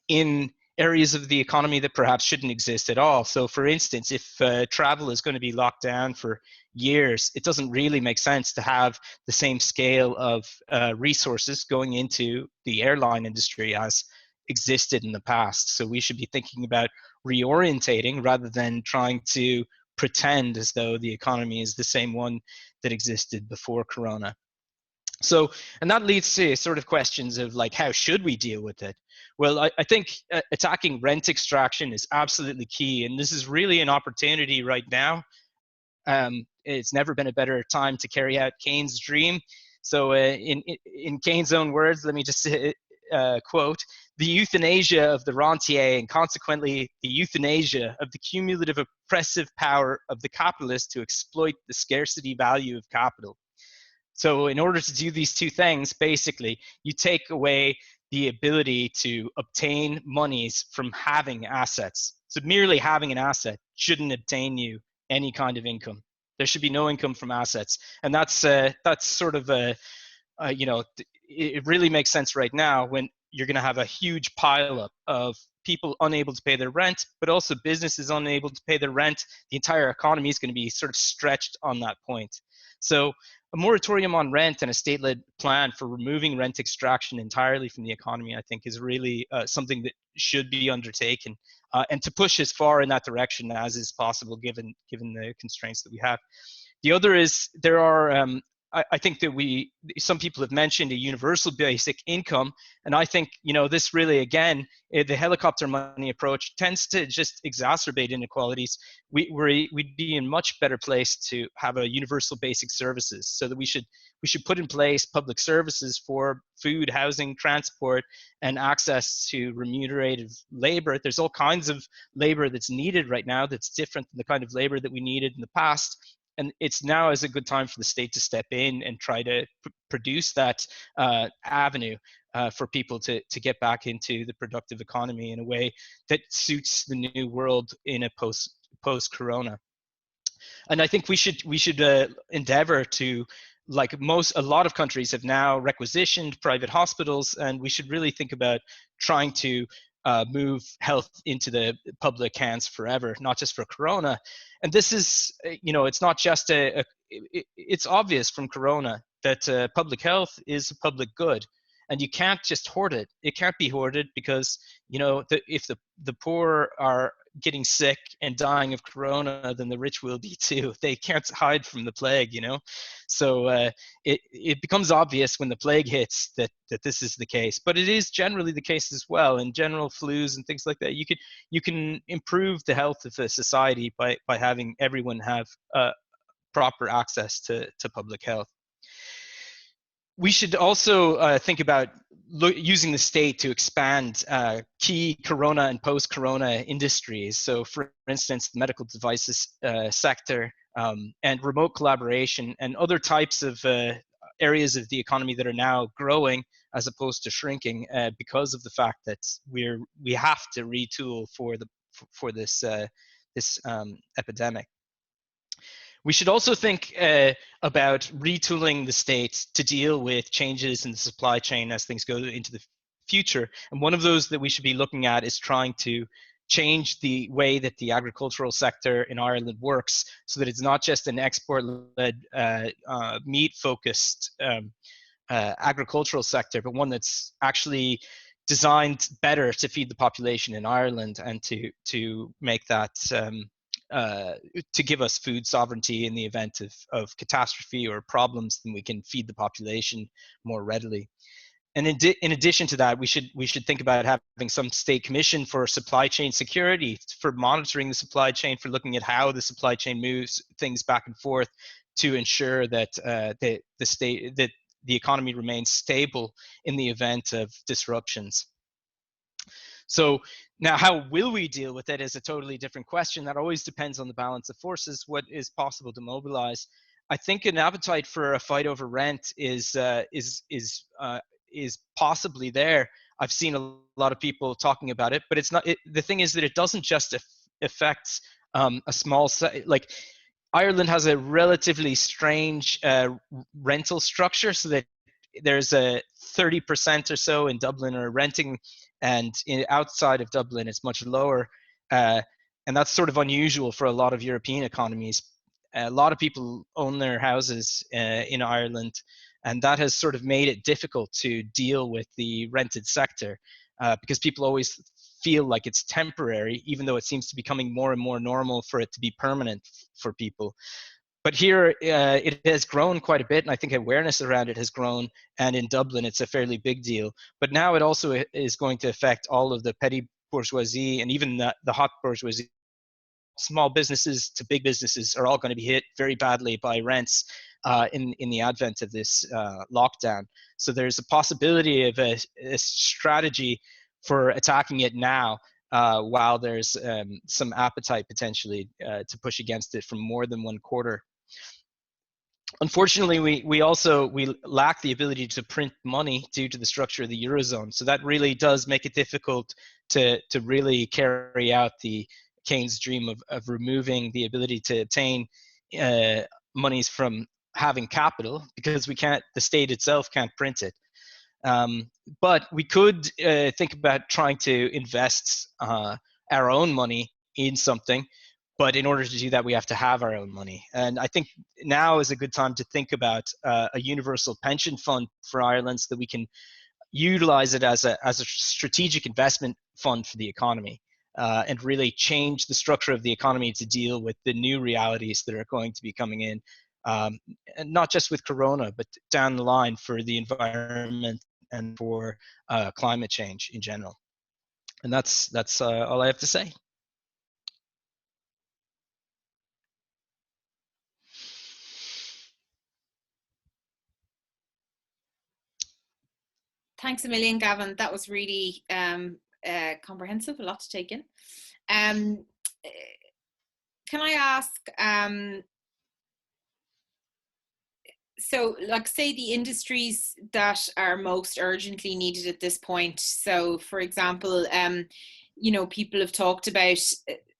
in areas of the economy that perhaps shouldn't exist at all. So for instance, if travel is going to be locked down for years, it doesn't really make sense to have the same scale of resources going into the airline industry as existed in the past. So we should be thinking about reorientating rather than trying to pretend as though the economy is the same one that existed before Corona. So, and that leads to sort of questions of like, how should we deal with it? Well, I think attacking rent extraction is absolutely key, and this is really an opportunity right now. It's never been a better time to carry out Keynes' dream. So in Keynes' own words, let me just quote, "The euthanasia of the rentier, and consequently the euthanasia of the cumulative oppressive power of the capitalist to exploit the scarcity value of capital." So in order to do these two things, basically, you take away the ability to obtain monies from having assets. So merely having an asset shouldn't obtain you any kind of income. There should be no income from assets. And that's sort of it really makes sense right now when you're going to have a huge pileup of people unable to pay their rent, but also businesses unable to pay their rent. The entire economy is going to be sort of stretched on that point. So a moratorium on rent and a state-led plan for removing rent extraction entirely from the economy, I think, is really something that should be undertaken, and to push as far in that direction as is possible given the constraints that we have. The other is there are I think that some people have mentioned a universal basic income, and I think, you know, this really, again, the helicopter money approach tends to just exacerbate inequalities. We'd be in much better place to have a universal basic services, so that we should put in place public services for food, housing, transport, and access to remunerative labor. There's all kinds of labor that's needed right now that's different than the kind of labor that we needed in the past. And it's now is a good time for the state to step in and try to produce that avenue for people to get back into the productive economy in a way that suits the new world in a post-corona. And I think we should endeavor to, like a lot of countries have now requisitioned private hospitals, and we should really think about trying to move health into the public hands forever, not just for corona. And this is, you know, it's not just it's obvious from corona that public health is a public good, and you can't just hoard it. It can't be hoarded, because, you know, if the poor are getting sick and dying of corona, then the rich will be too. They can't hide from the plague, you know. So it becomes obvious when the plague hits that this is the case. But it is generally the case as well. In general flus and things like that, you can improve the health of a society by having everyone have proper access to public health. We should also think about using the state to expand key corona and post-corona industries. So, for instance, the medical devices sector and remote collaboration and other types of areas of the economy that are now growing as opposed to shrinking because of the fact that we have to retool for this epidemic. We should also think about retooling the state to deal with changes in the supply chain as things go into the future. And one of those that we should be looking at is trying to change the way that the agricultural sector in Ireland works, so that it's not just an export-led, meat-focused agricultural sector, but one that's actually designed better to feed the population in Ireland and to make that to give us food sovereignty in the event of catastrophe or problems, then we can feed the population more readily. And in addition to that, we should think about having some state commission for supply chain security, for monitoring the supply chain, for looking at how the supply chain moves things back and forth to ensure that the economy remains stable in the event of disruptions. So now, how will we deal with it is a totally different question. That always depends on the balance of forces, what is possible to mobilize. I think an appetite for a fight over rent is possibly there. I've seen a lot of people talking about it, but it's not. The thing is that it doesn't just affect a small like. Ireland has a relatively strange rental structure, so that there's a 30% or so in Dublin are renting, and outside of Dublin it's much lower, and that's sort of unusual for a lot of European economies. A lot of people own their houses in Ireland, and that has sort of made it difficult to deal with the rented sector because people always feel like it's temporary, even though it seems to be becoming more and more normal for it to be permanent for people. But here it has grown quite a bit, and I think awareness around it has grown, and in Dublin it's a fairly big deal. But now it also is going to affect all of the petty bourgeoisie and even the hot bourgeoisie. Small businesses to big businesses are all going to be hit very badly by rents in the advent of this lockdown. So there's a possibility of a strategy for attacking it now while there's some appetite potentially to push against it from more than one quarter. Unfortunately, we lack the ability to print money due to the structure of the Eurozone. So that really does make it difficult to really carry out the Keynes' dream of removing the ability to obtain monies from having capital, because the state itself can't print it. But we could think about trying to invest our own money in something. But in order to do that, we have to have our own money. And I think now is a good time to think about a universal pension fund for Ireland, so that we can utilize it as a strategic investment fund for the economy and really change the structure of the economy to deal with the new realities that are going to be coming in. and not just with Corona, but down the line for the environment and for climate change in general. And that's all I have to say. Thanks a million, Gavin. That was really comprehensive, a lot to take in. Can I ask, so like say the industries that are most urgently needed at this point. So for example, you know, people have talked about,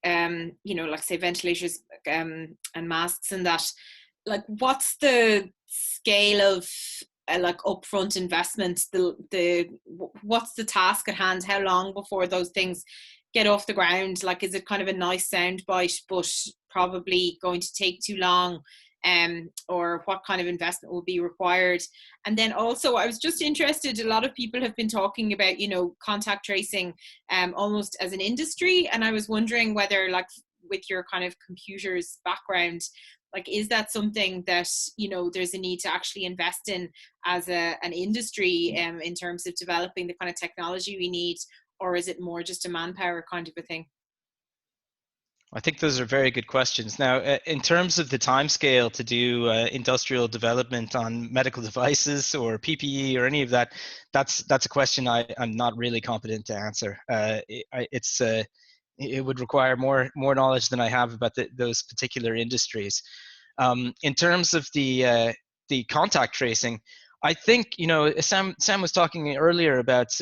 you know, like say ventilators and masks and that, like what's the scale of like upfront investment, what's the task at hand, how long before those things get off the ground? Like, is it kind of a nice soundbite but probably going to take too long, or what kind of investment will be required? And then also I was just interested, a lot of people have been talking about, you know, contact tracing almost as an industry, and I was wondering whether, like with your kind of computers background, like, is that something that, you know, there's a need to actually invest in as an industry in terms of developing the kind of technology we need, or is it more just a manpower kind of a thing? I think those are very good questions. Now, in terms of the timescale to do industrial development on medical devices or PPE or any of that, that's a question I'm not really competent to answer. It would require more knowledge than I have about those particular industries. In terms of the contact tracing, I think, you know, Sam was talking earlier about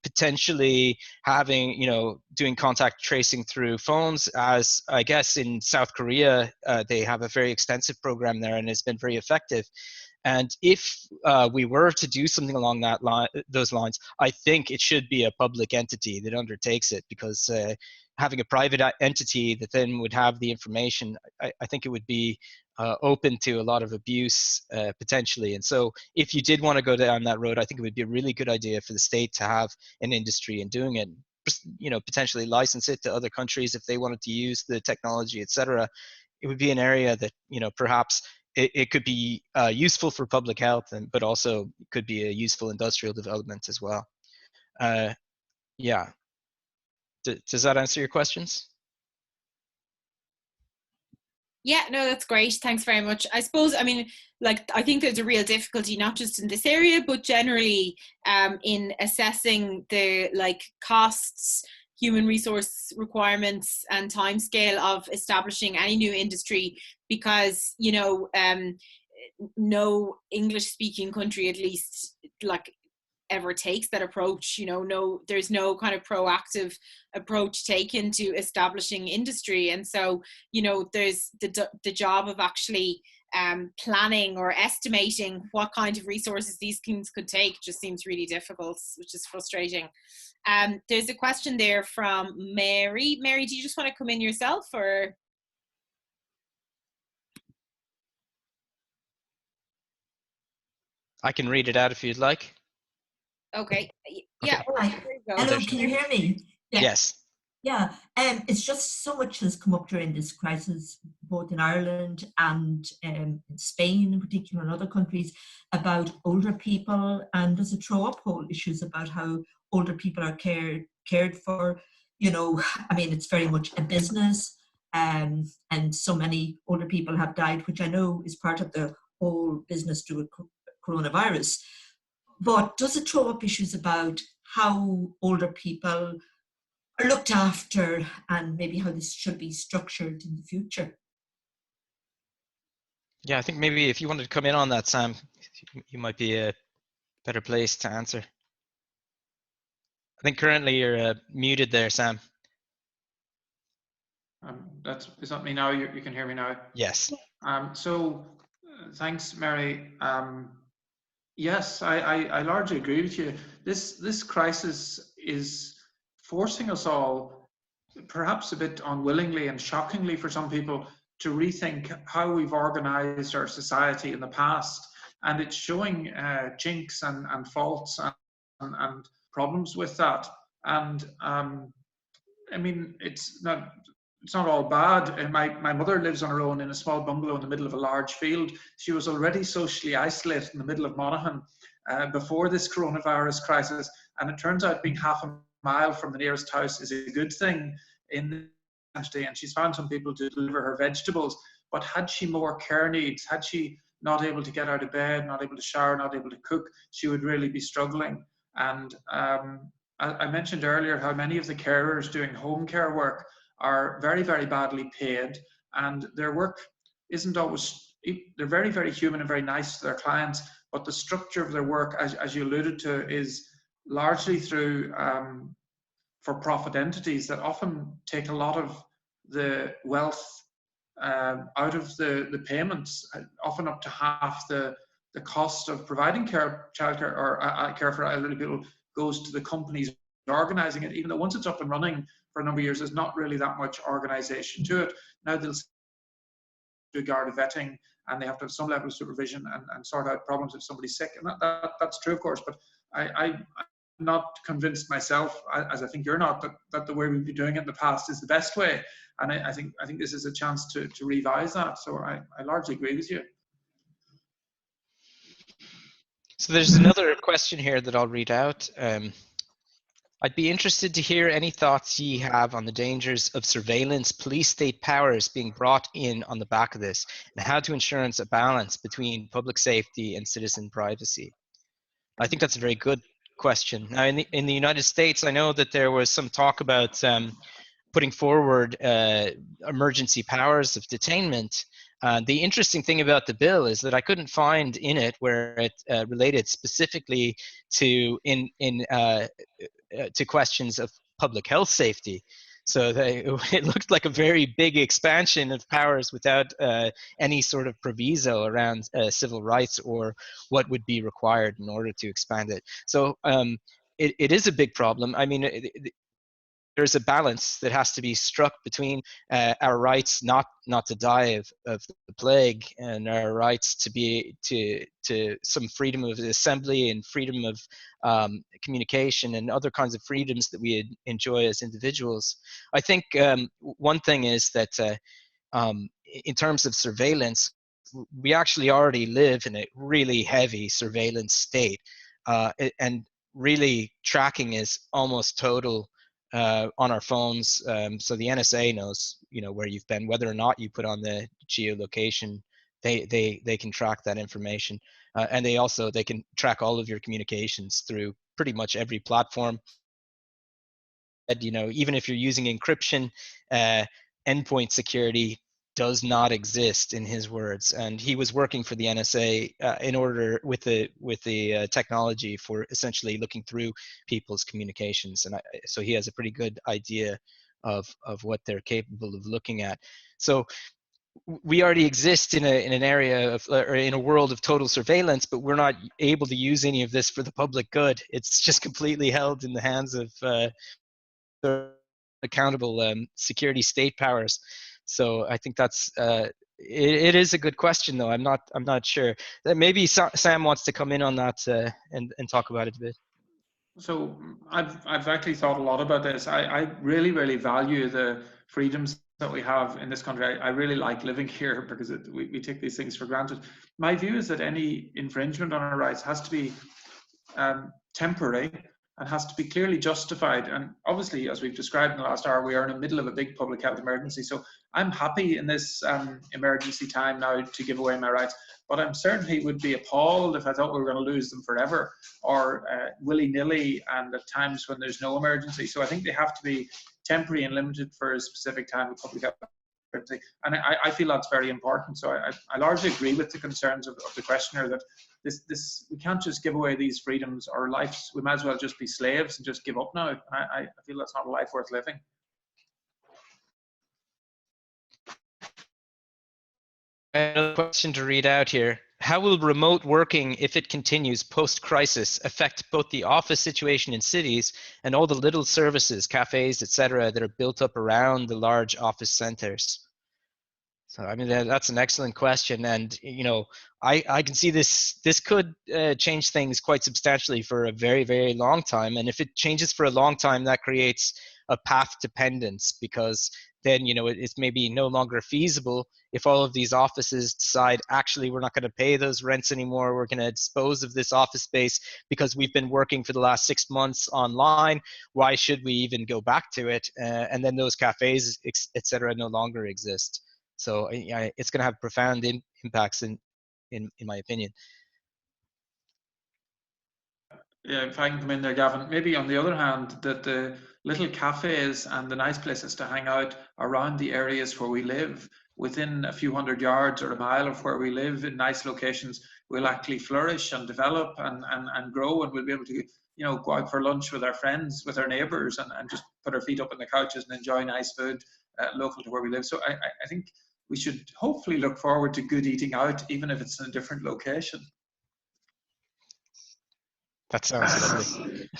potentially having, you know, doing contact tracing through phones, as I guess in South Korea they have a very extensive program there and it's been very effective. And if we were to do something along those lines, I think it should be a public entity that undertakes it, because having a private entity that then would have the information, I think it would be open to a lot of abuse potentially. And so if you did want to go down that road, I think it would be a really good idea for the state to have an industry in doing it, you know, potentially license it to other countries if they wanted to use the technology, etc. It would be an area that, you know, perhaps it could be useful for public health, but also could be a useful industrial development as well. Yeah. Does that answer your questions? Yeah, no, that's great. Thanks very much. I suppose, I mean, like, I think there's a real difficulty, not just in this area, but generally in assessing the like costs, human resource requirements and timescale of establishing any new industry, because, you know, no English speaking country, at least, like, ever takes that approach. You know, there's no kind of proactive approach taken to establishing industry, and so, you know, there's the job of actually planning or estimating what kind of resources these things could take just seems really difficult, which is frustrating. There's a question there from Mary. Mary, do you just want to come in yourself, or? I can read it out if you'd like. Okay. Yeah. Hi. Hello, can you hear me? Yeah. Yes. Yeah. It's just so much has come up during this crisis, both in Ireland and in Spain in particular, and other countries, about older people, and there's a throw up whole issues about how older people are cared for. You know, I mean, it's very much a business, and so many older people have died, which I know is part of the whole business due to coronavirus. But does it throw up issues about how older people are looked after, and maybe how this should be structured in the future? Yeah, I think maybe if you wanted to come in on that, Sam, you might be a better place to answer. I think currently you're muted there, Sam. Is that me now? You can hear me now? Yes. Thanks, Mary. Yes, I largely agree with you. This crisis is forcing us all, perhaps a bit unwillingly and shockingly for some people, to rethink how we've organized our society in the past. And it's showing chinks and faults and problems with that. And I mean, it's not, it's not all bad. And my mother lives on her own in a small bungalow in the middle of a large field. She was already socially isolated in the middle of Monaghan before this coronavirus crisis. And it turns out being half a mile from the nearest house is a good thing in the day. And she's found some people to deliver her vegetables. But had she more care needs, had she not able to get out of bed, not able to shower, not able to cook, she would really be struggling. And I mentioned earlier how many of the carers doing home care work are very, very badly paid, and their work isn't always, they're very, very human and very nice to their clients, but the structure of their work, as you alluded to, is largely through for-profit entities that often take a lot of the wealth out of the payments, often up to half the cost of providing childcare or care for elderly people goes to the companies organising it, even though once it's up and running for a number of years, there's not really that much organisation to it. Now they'll do guard vetting, and they have to have some level of supervision and sort out problems if somebody's sick, and that's true, of course, but I'm not convinced myself, as I think you're not, that the way we've been doing it in the past is the best way. And I think this is a chance to revise that. So I largely agree with you. So there's another question here that I'll read out. I'd be interested to hear any thoughts ye have on the dangers of surveillance, police state powers being brought in on the back of this, and how to ensure a balance between public safety and citizen privacy. I think that's a very good question. Now, in the United States, I know that there was some talk about putting forward emergency powers of detainment. The interesting thing about the bill is that I couldn't find in it where it related specifically to to questions of public health safety. So it looked like a very big expansion of powers without any sort of proviso around civil rights or what would be required in order to expand it. So it is a big problem. I mean, there's a balance that has to be struck between our rights not to die of the plague and our rights to some freedom of assembly and freedom of communication and other kinds of freedoms that we enjoy as individuals. I think one thing is that in terms of surveillance, we actually already live in a really heavy surveillance state, and really tracking is almost total on our phones. So the NSA knows, where you've been, whether or not you put on the geolocation. They can track that information, and they can track all of your communications through pretty much every platform. And, even if you're using encryption, endpoint security does not exist, in his words. And he was working for the NSA in order with the technology for essentially looking through people's communications. And so he has a pretty good idea of what they're capable of looking at. So we already exist in an area of, or in a world of total surveillance, but we're not able to use any of this for the public good. It's just completely held in the hands of the accountable security state powers. So I think that's it is a good question, though. I'm not sure. Maybe Sam wants to come in on that and talk about it a bit. So I've actually thought a lot about this. I really, really value the freedoms that we have in this country. I really like living here because we take these things for granted. My view is that any infringement on our rights has to be temporary and has to be clearly justified. And obviously, as we've described in the last hour, we are in the middle of a big public health emergency. So I'm happy in this emergency time now to give away my rights, but I'm certainly would be appalled if I thought we were going to lose them forever, or willy-nilly and at times when there's no emergency. So I think they have to be temporary and limited for a specific time of public health. And I feel that's very important. So I largely agree with the concerns of the questioner that this we can't just give away these freedoms or lives. We might as well just be slaves and just give up now. I feel that's not a life worth living. Another question to read out here. How will remote working, if it continues post-crisis, affect both the office situation in cities and all the little services, cafes, etc., that are built up around the large office centers? So, I mean, that's an excellent question. And, I can see this could change things quite substantially for a very, very long time. And if it changes for a long time, that creates a path dependence, because then, you know, it's maybe no longer feasible if all of these offices decide, actually, we're not going to pay those rents anymore. We're going to dispose of this office space because we've been working for the last 6 months online. Why should we even go back to it? And then those cafes, etc., no longer exist. So it's going to have profound impacts in my opinion. Yeah, if I can come in there, Gavin, maybe on the other hand, that the little cafes and the nice places to hang out around the areas where we live, within a few hundred yards or a mile of where we live in nice locations, will actually flourish and develop and grow, and we'll be able to, you know, go out for lunch with our friends, with our neighbours, and just put our feet up on the couches and enjoy nice food local to where we live. So I think we should hopefully look forward to good eating out, even if it's in a different location. That sounds lovely.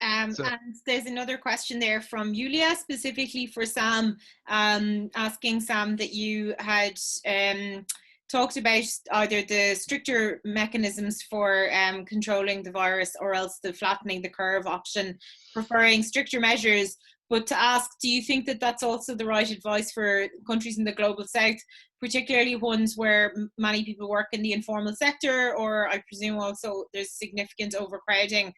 And there's another question there from Yulia, specifically for Sam, asking Sam that you had talked about either the stricter mechanisms for controlling the virus or else the flattening the curve option, preferring stricter measures, but to ask, do you think that that's also the right advice for countries in the global south, particularly ones where many people work in the informal sector, or I presume also there's significant overcrowding?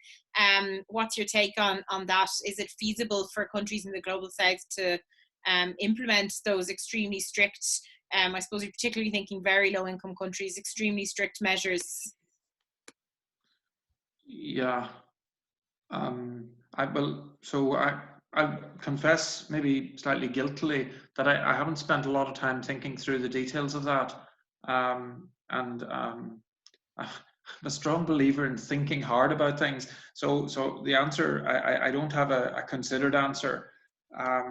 What's your take on that? Is it feasible for countries in the global south to implement those extremely strict, I suppose you're particularly thinking very low income countries, extremely strict measures? Yeah, I'll confess, maybe slightly guiltily, that I haven't spent a lot of time thinking through the details of that. I'm a strong believer in thinking hard about things. So the answer, I don't have a considered answer. I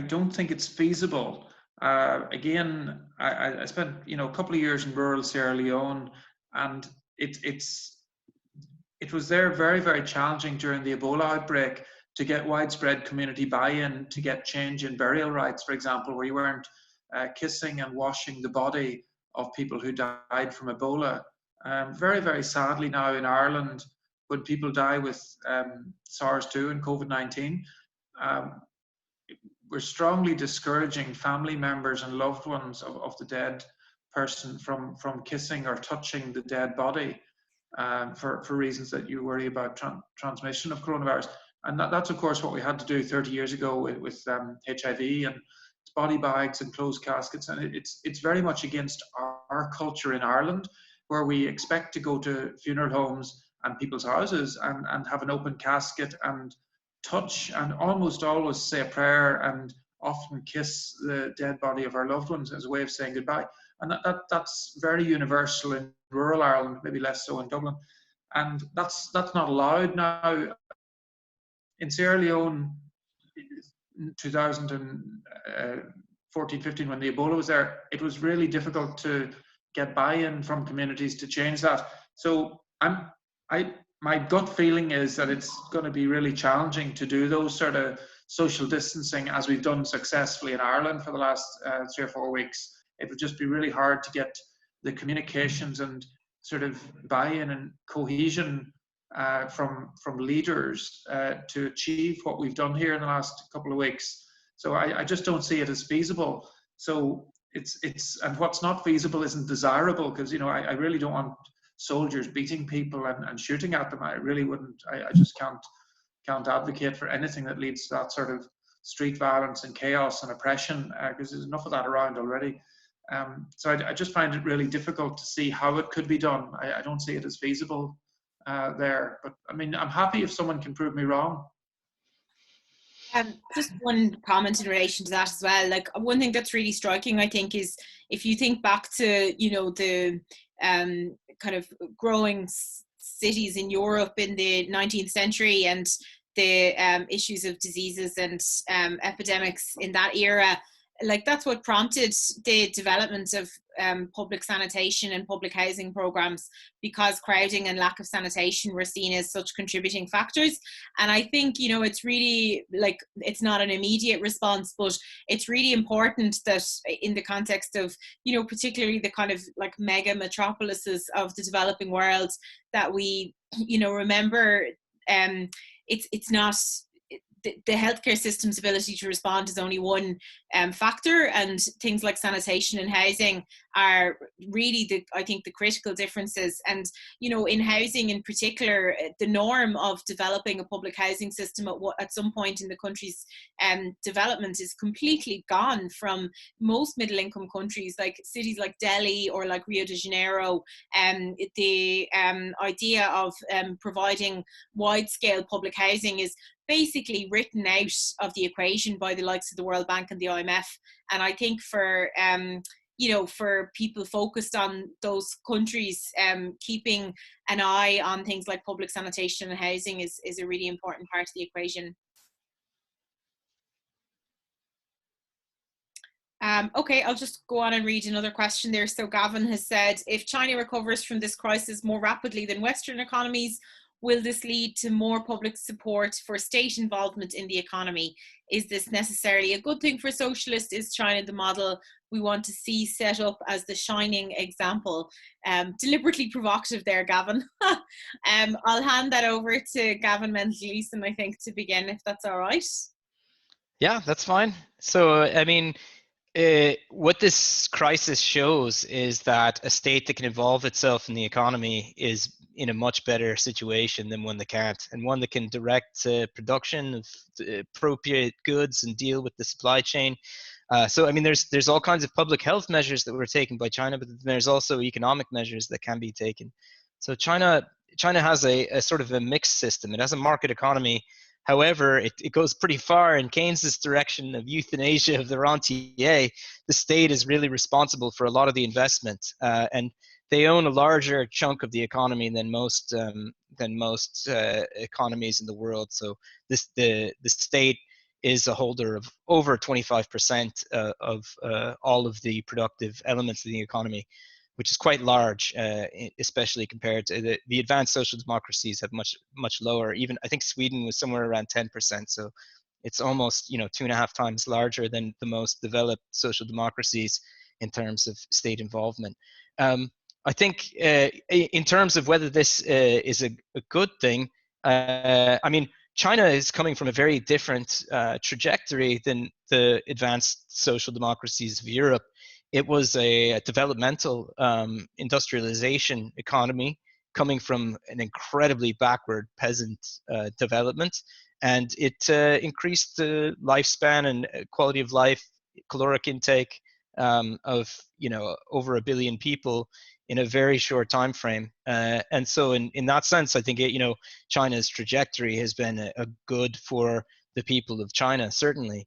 don't think it's feasible. Again, I spent, you know, a couple of years in rural Sierra Leone, and it was there very, very challenging during the Ebola outbreak to get widespread community buy-in, to get change in burial rites, for example, where you weren't kissing and washing the body of people who died from Ebola. Very, very sadly now in Ireland, when people die with SARS-2 and COVID-19, we're strongly discouraging family members and loved ones of the dead person from kissing or touching the dead body for reasons that you worry about transmission of coronavirus. And that's of course what we had to do 30 years ago with HIV and body bags and closed caskets. And it's very much against our culture in Ireland, where we expect to go to funeral homes and people's houses and have an open casket and touch and almost always say a prayer and often kiss the dead body of our loved ones as a way of saying goodbye. And that's very universal in rural Ireland, maybe less so in Dublin. And that's not allowed now. In Sierra Leone, 2014-15, when the Ebola was there, it was really difficult to get buy-in from communities to change that. So my gut feeling is that it's going to be really challenging to do those sort of social distancing as we've done successfully in Ireland for the last 3 or 4 weeks. It would just be really hard to get the communications and sort of buy-in and cohesion from leaders to achieve what we've done here in the last couple of weeks. So I just don't see it as feasible. So it's and what's not feasible isn't desirable, because, you know, I really don't want soldiers beating people and shooting at them. I really wouldn't. I just can't advocate for anything that leads to that sort of street violence and chaos and oppression, because there's enough of that around already. So I just find it really difficult to see how it could be done. I don't see it as feasible there. But I mean, I'm happy if someone can prove me wrong. Just one comment in relation to that as well. Like, one thing that's really striking, I think, is if you think back to, you know, the kind of growing cities in Europe in the 19th century and the issues of diseases and epidemics in that era, like that's what prompted the development of public sanitation and public housing programs, because crowding and lack of sanitation were seen as such contributing factors. And I think, you know, it's really like, it's not an immediate response, but it's really important that in the context of, you know, particularly the kind of like mega metropolises of the developing world, that we, you know, remember it's not, the healthcare system's ability to respond is only one factor, and things like sanitation and housing are really I think the critical differences. And, you know, in housing in particular, the norm of developing a public housing system at some point in the country's development is completely gone from most middle income countries, like cities like Delhi or like Rio de Janeiro. The idea of providing wide scale public housing is basically written out of the equation by the likes of the World Bank and the IMF. And I think for you know, for people focused on those countries, keeping an eye on things like public sanitation and housing is a really important part of the equation. Okay, I'll just go on and read another question there. So Gavin has said, if China recovers from this crisis more rapidly than Western economies, will this lead to more public support for state involvement in the economy? Is this necessarily a good thing for socialists? Is China the model we want to see set up as the shining example? Deliberately provocative there, Gavin. I'll hand that over to Gavin Mendel-Gleason, I think, to begin, if that's all right. Yeah, that's fine. So, I mean, what this crisis shows is that a state that can involve itself in the economy is in a much better situation than one that can't, and one that can direct production of appropriate goods and deal with the supply chain. So I mean, there's all kinds of public health measures that were taken by China, but there's also economic measures that can be taken. So China has a sort of a mixed system. It has a market economy. However, it goes pretty far in Keynes's direction of euthanasia of the rentier. The state is really responsible for a lot of the investment, and they own a larger chunk of the economy than most economies in the world. So the state is a holder of over 25% of all of the productive elements of the economy, which is quite large, especially compared to the advanced social democracies have much lower. Even I think Sweden was somewhere around 10%. So it's almost 2.5 times larger than the most developed social democracies in terms of state involvement. I think in terms of whether this is a good thing, I mean, China is coming from a very different trajectory than the advanced social democracies of Europe. It was a developmental industrialization economy coming from an incredibly backward peasant development, and it increased the lifespan and quality of life, caloric intake of over 1 billion people in a very short time frame. And so in that sense, I think China's trajectory has been a good for the people of China, certainly.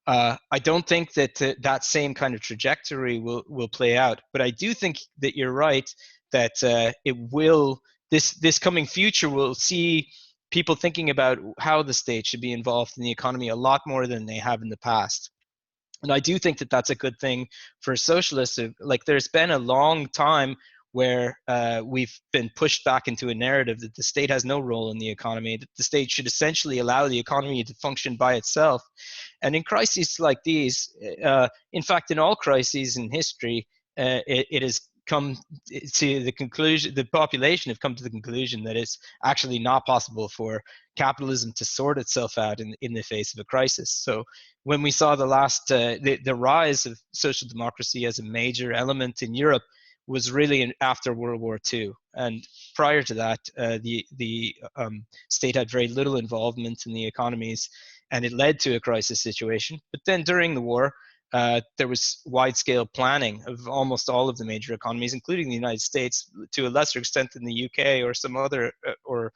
I don't think that that same kind of trajectory will play out, but I do think that you're right that this coming future will see people thinking about how the state should be involved in the economy a lot more than they have in the past. And I do think that that's a good thing for socialists. Like, there's been a long time where we've been pushed back into a narrative that the state has no role in the economy, that the state should essentially allow the economy to function by itself. And in crises like these, in fact, in all crises in history, it has come to the conclusion, the population have come to the conclusion that it's actually not possible for capitalism to sort itself out in the face of a crisis. So when we saw the rise of social democracy as a major element in Europe was really after World War II. And prior to that, the state had very little involvement in the economies, and it led to a crisis situation. But then during the war, there was wide-scale planning of almost all of the major economies, including the United States, to a lesser extent than the UK or some other, or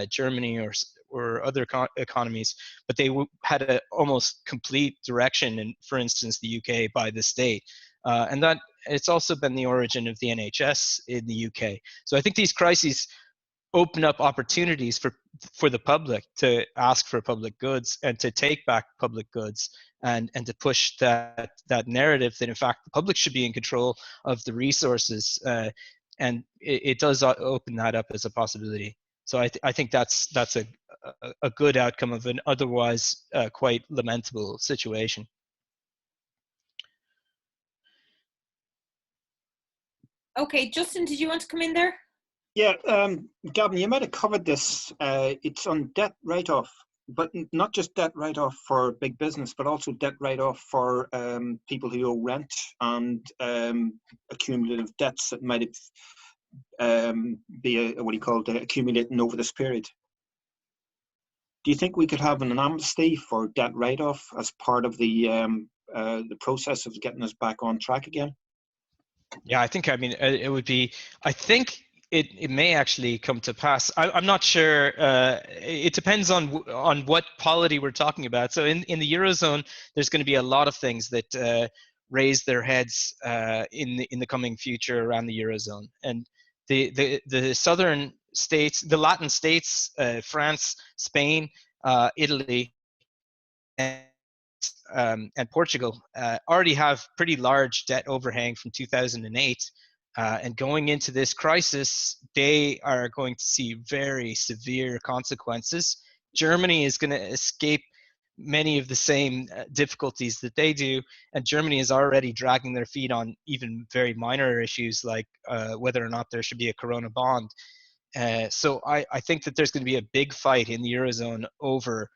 Germany or other economies. But they had an almost complete direction, in, for instance, the UK by the state. And that it's also been the origin of the NHS in the UK. So I think these crises open up opportunities for for the public to ask for public goods and to take back public goods, and to push that narrative that in fact the public should be in control of the resources, and it does open that up as a possibility. So I think that's a good outcome of an otherwise quite lamentable situation. Okay, Justin, did you want to come in there? Yeah, Gavin, you might have covered this. It's on debt write-off, but not just debt write-off for big business, but also debt write-off for people who owe rent and accumulative debts that might be accumulating over this period. Do you think we could have an amnesty for debt write-off as part of the process of getting us back on track again? Yeah, I mean, it would be, I think it may actually come to pass. I'm not sure. It depends on what polity we're talking about. So in the Eurozone, there's going to be a lot of things that raise their heads in the coming future around the Eurozone. And the southern states, the Latin states, France, Spain, Italy, and Portugal already have pretty large debt overhang from 2008. And going into this crisis, they are going to see very severe consequences. Germany is going to escape many of the same difficulties that they do, and Germany is already dragging their feet on even very minor issues like whether or not there should be a corona bond. So I think that there's going to be a big fight in the Eurozone over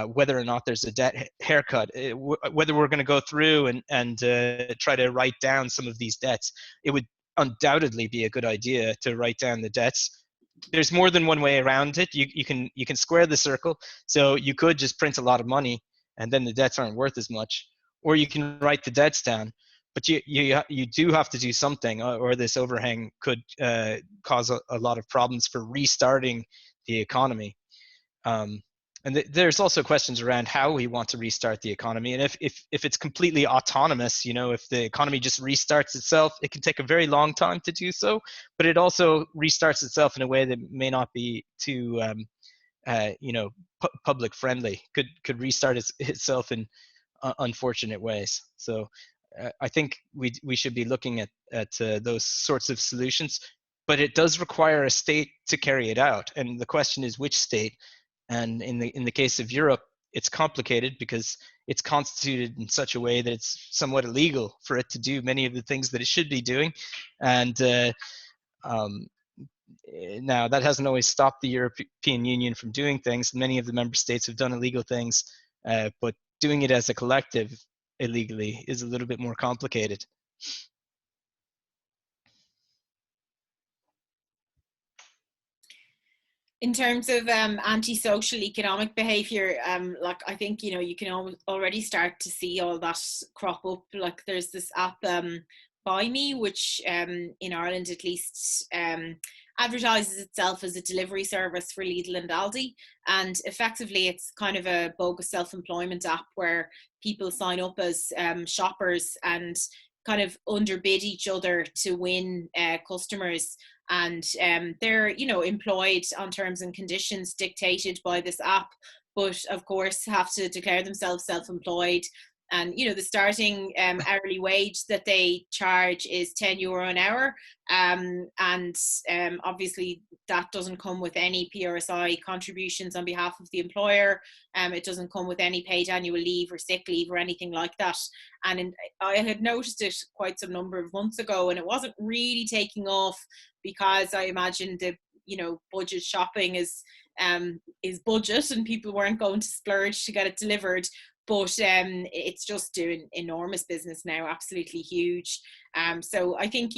whether or not there's a debt haircut, whether we're going to go through and try to write down some of these debts. It would undoubtedly be a good idea to write down the debts. There's more than one way around it. You can square the circle. So you could just print a lot of money and then the debts aren't worth as much, or you can write the debts down. But you do have to do something, or this overhang could cause a lot of problems for restarting the economy. And there's also questions around how we want to restart the economy, and if it's completely autonomous, if the economy just restarts itself, it can take a very long time to do so. But it also restarts itself in a way that may not be too, public friendly. Could restart itself in unfortunate ways. So I think we should be looking at those sorts of solutions. But it does require a state to carry it out, and the question is which state. And in the case of Europe, it's complicated because it's constituted in such a way that it's somewhat illegal for it to do many of the things that it should be doing. And now that hasn't always stopped the European Union from doing things. Many of the member states have done illegal things, but doing it as a collective illegally is a little bit more complicated. In terms of antisocial economic behavior, like I think you can already start to see all that crop up. Like there's this app, Buy Me, which in Ireland at least advertises itself as a delivery service for Lidl and Aldi, and effectively it's kind of a bogus self-employment app where people sign up as shoppers and kind of underbid each other to win customers. And they're employed on terms and conditions dictated by this app, but of course have to declare themselves self-employed. And the starting hourly wage that they charge is €10 an hour, and obviously that doesn't come with any PRSI contributions on behalf of the employer. It doesn't come with any paid annual leave or sick leave or anything like that. And I had noticed it quite some number of months ago, and it wasn't really taking off because I imagine the budget shopping is budget, and people weren't going to splurge to get it delivered. But it's just doing enormous business now, absolutely huge. So I think,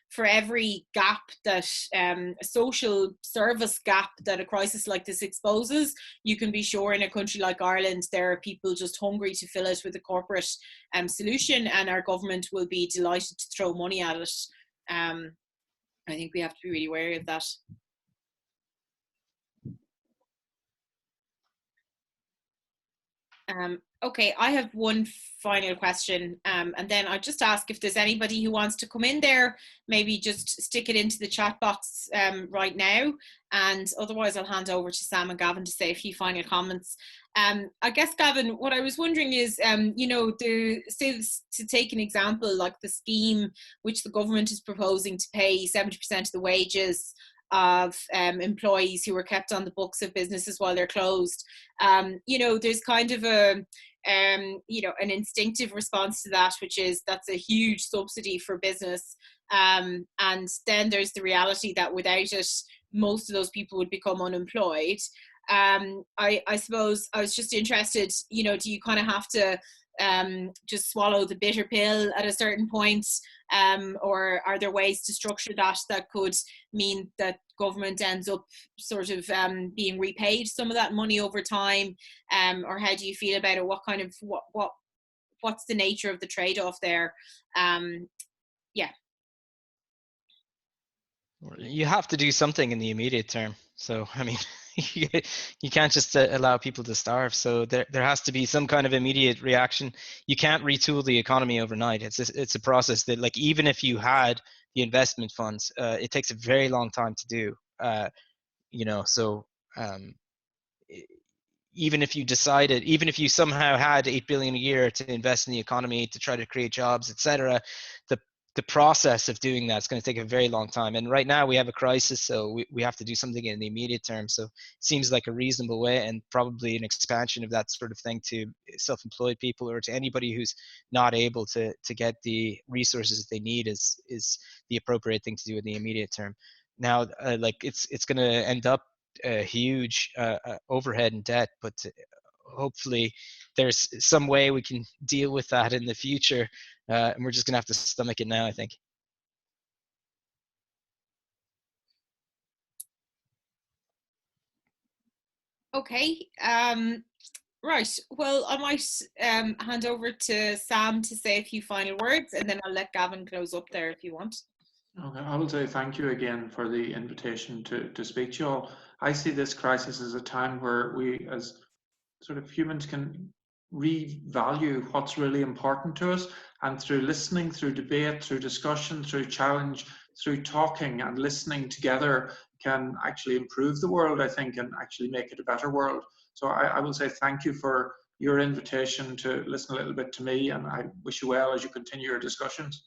for every gap that a social service gap that a crisis like this exposes, you can be sure in a country like Ireland, there are people just hungry to fill it with a corporate solution, and our government will be delighted to throw money at it. I think we have to be really wary of that. Okay, I have one final question, and then I'll just ask if there's anybody who wants to come in there, maybe just stick it into the chat box right now, and otherwise I'll hand over to Sam and Gavin to say a few final comments. I guess, Gavin, what I was wondering is, you know, to take an example, like the scheme which the government is proposing to pay 70% of the wages of employees who were kept on the books of businesses while they're closed. You know, there's kind of a you know, an instinctive response to that, which is that's a huge subsidy for business. And then there's the reality that without it, most of those people would become unemployed. I suppose I was just interested, you know, do you kind of have to just swallow the bitter pill at a certain point, or are there ways to structure that could mean that government ends up sort of being repaid some of that money over time, or how do you feel about it? What kind of what's the nature of the trade-off there? Yeah. You have to do something in the immediate term. So, I mean, you can't just allow people to starve. So there has to be some kind of immediate reaction. You can't retool the economy overnight. It's a process that, like, even if you had the investment funds, it takes a very long time to do. You know, so even if you somehow had 8 billion a year to invest in the economy to try to create jobs, etc., the process of doing that is going to take a very long time. And right now we have a crisis, so we have to do something in the immediate term. So it seems like a reasonable way, and probably an expansion of that sort of thing to self-employed people or to anybody who's not able to get the resources they need is the appropriate thing to do in the immediate term. Now, like it's going to end up a huge overhead and debt, but hopefully there's some way we can deal with that in the future, and we're just gonna have to stomach it now, I think. Okay, right, well, I might hand over to Sam to say a few final words, and then I'll let Gavin close up there if you want. Okay, I will say thank you again for the invitation to speak to you all. I see this crisis as a time where we as sort of humans can revalue what's really important to us, and through listening, through debate, through discussion, through challenge, through talking and listening together can actually improve the world, I think, and actually make it a better world. So I will say thank you for your invitation to listen a little bit to me, and I wish you well as you continue your discussions.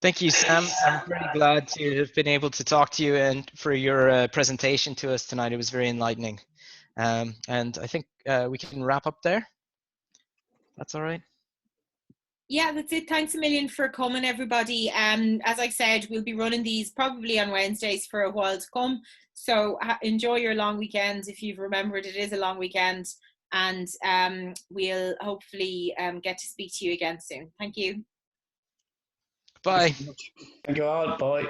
Thank you, Sam. I'm very glad to have been able to talk to you and for your presentation to us tonight. It was very enlightening. And I think we can wrap up there. That's all right. Yeah, that's it. Thanks a million for coming, everybody. As I said, we'll be running these probably on Wednesdays for a while to come. So enjoy your long weekend. If you've remembered, it is a long weekend. And we'll hopefully get to speak to you again soon. Thank you. Bye. Thank you all. Bye.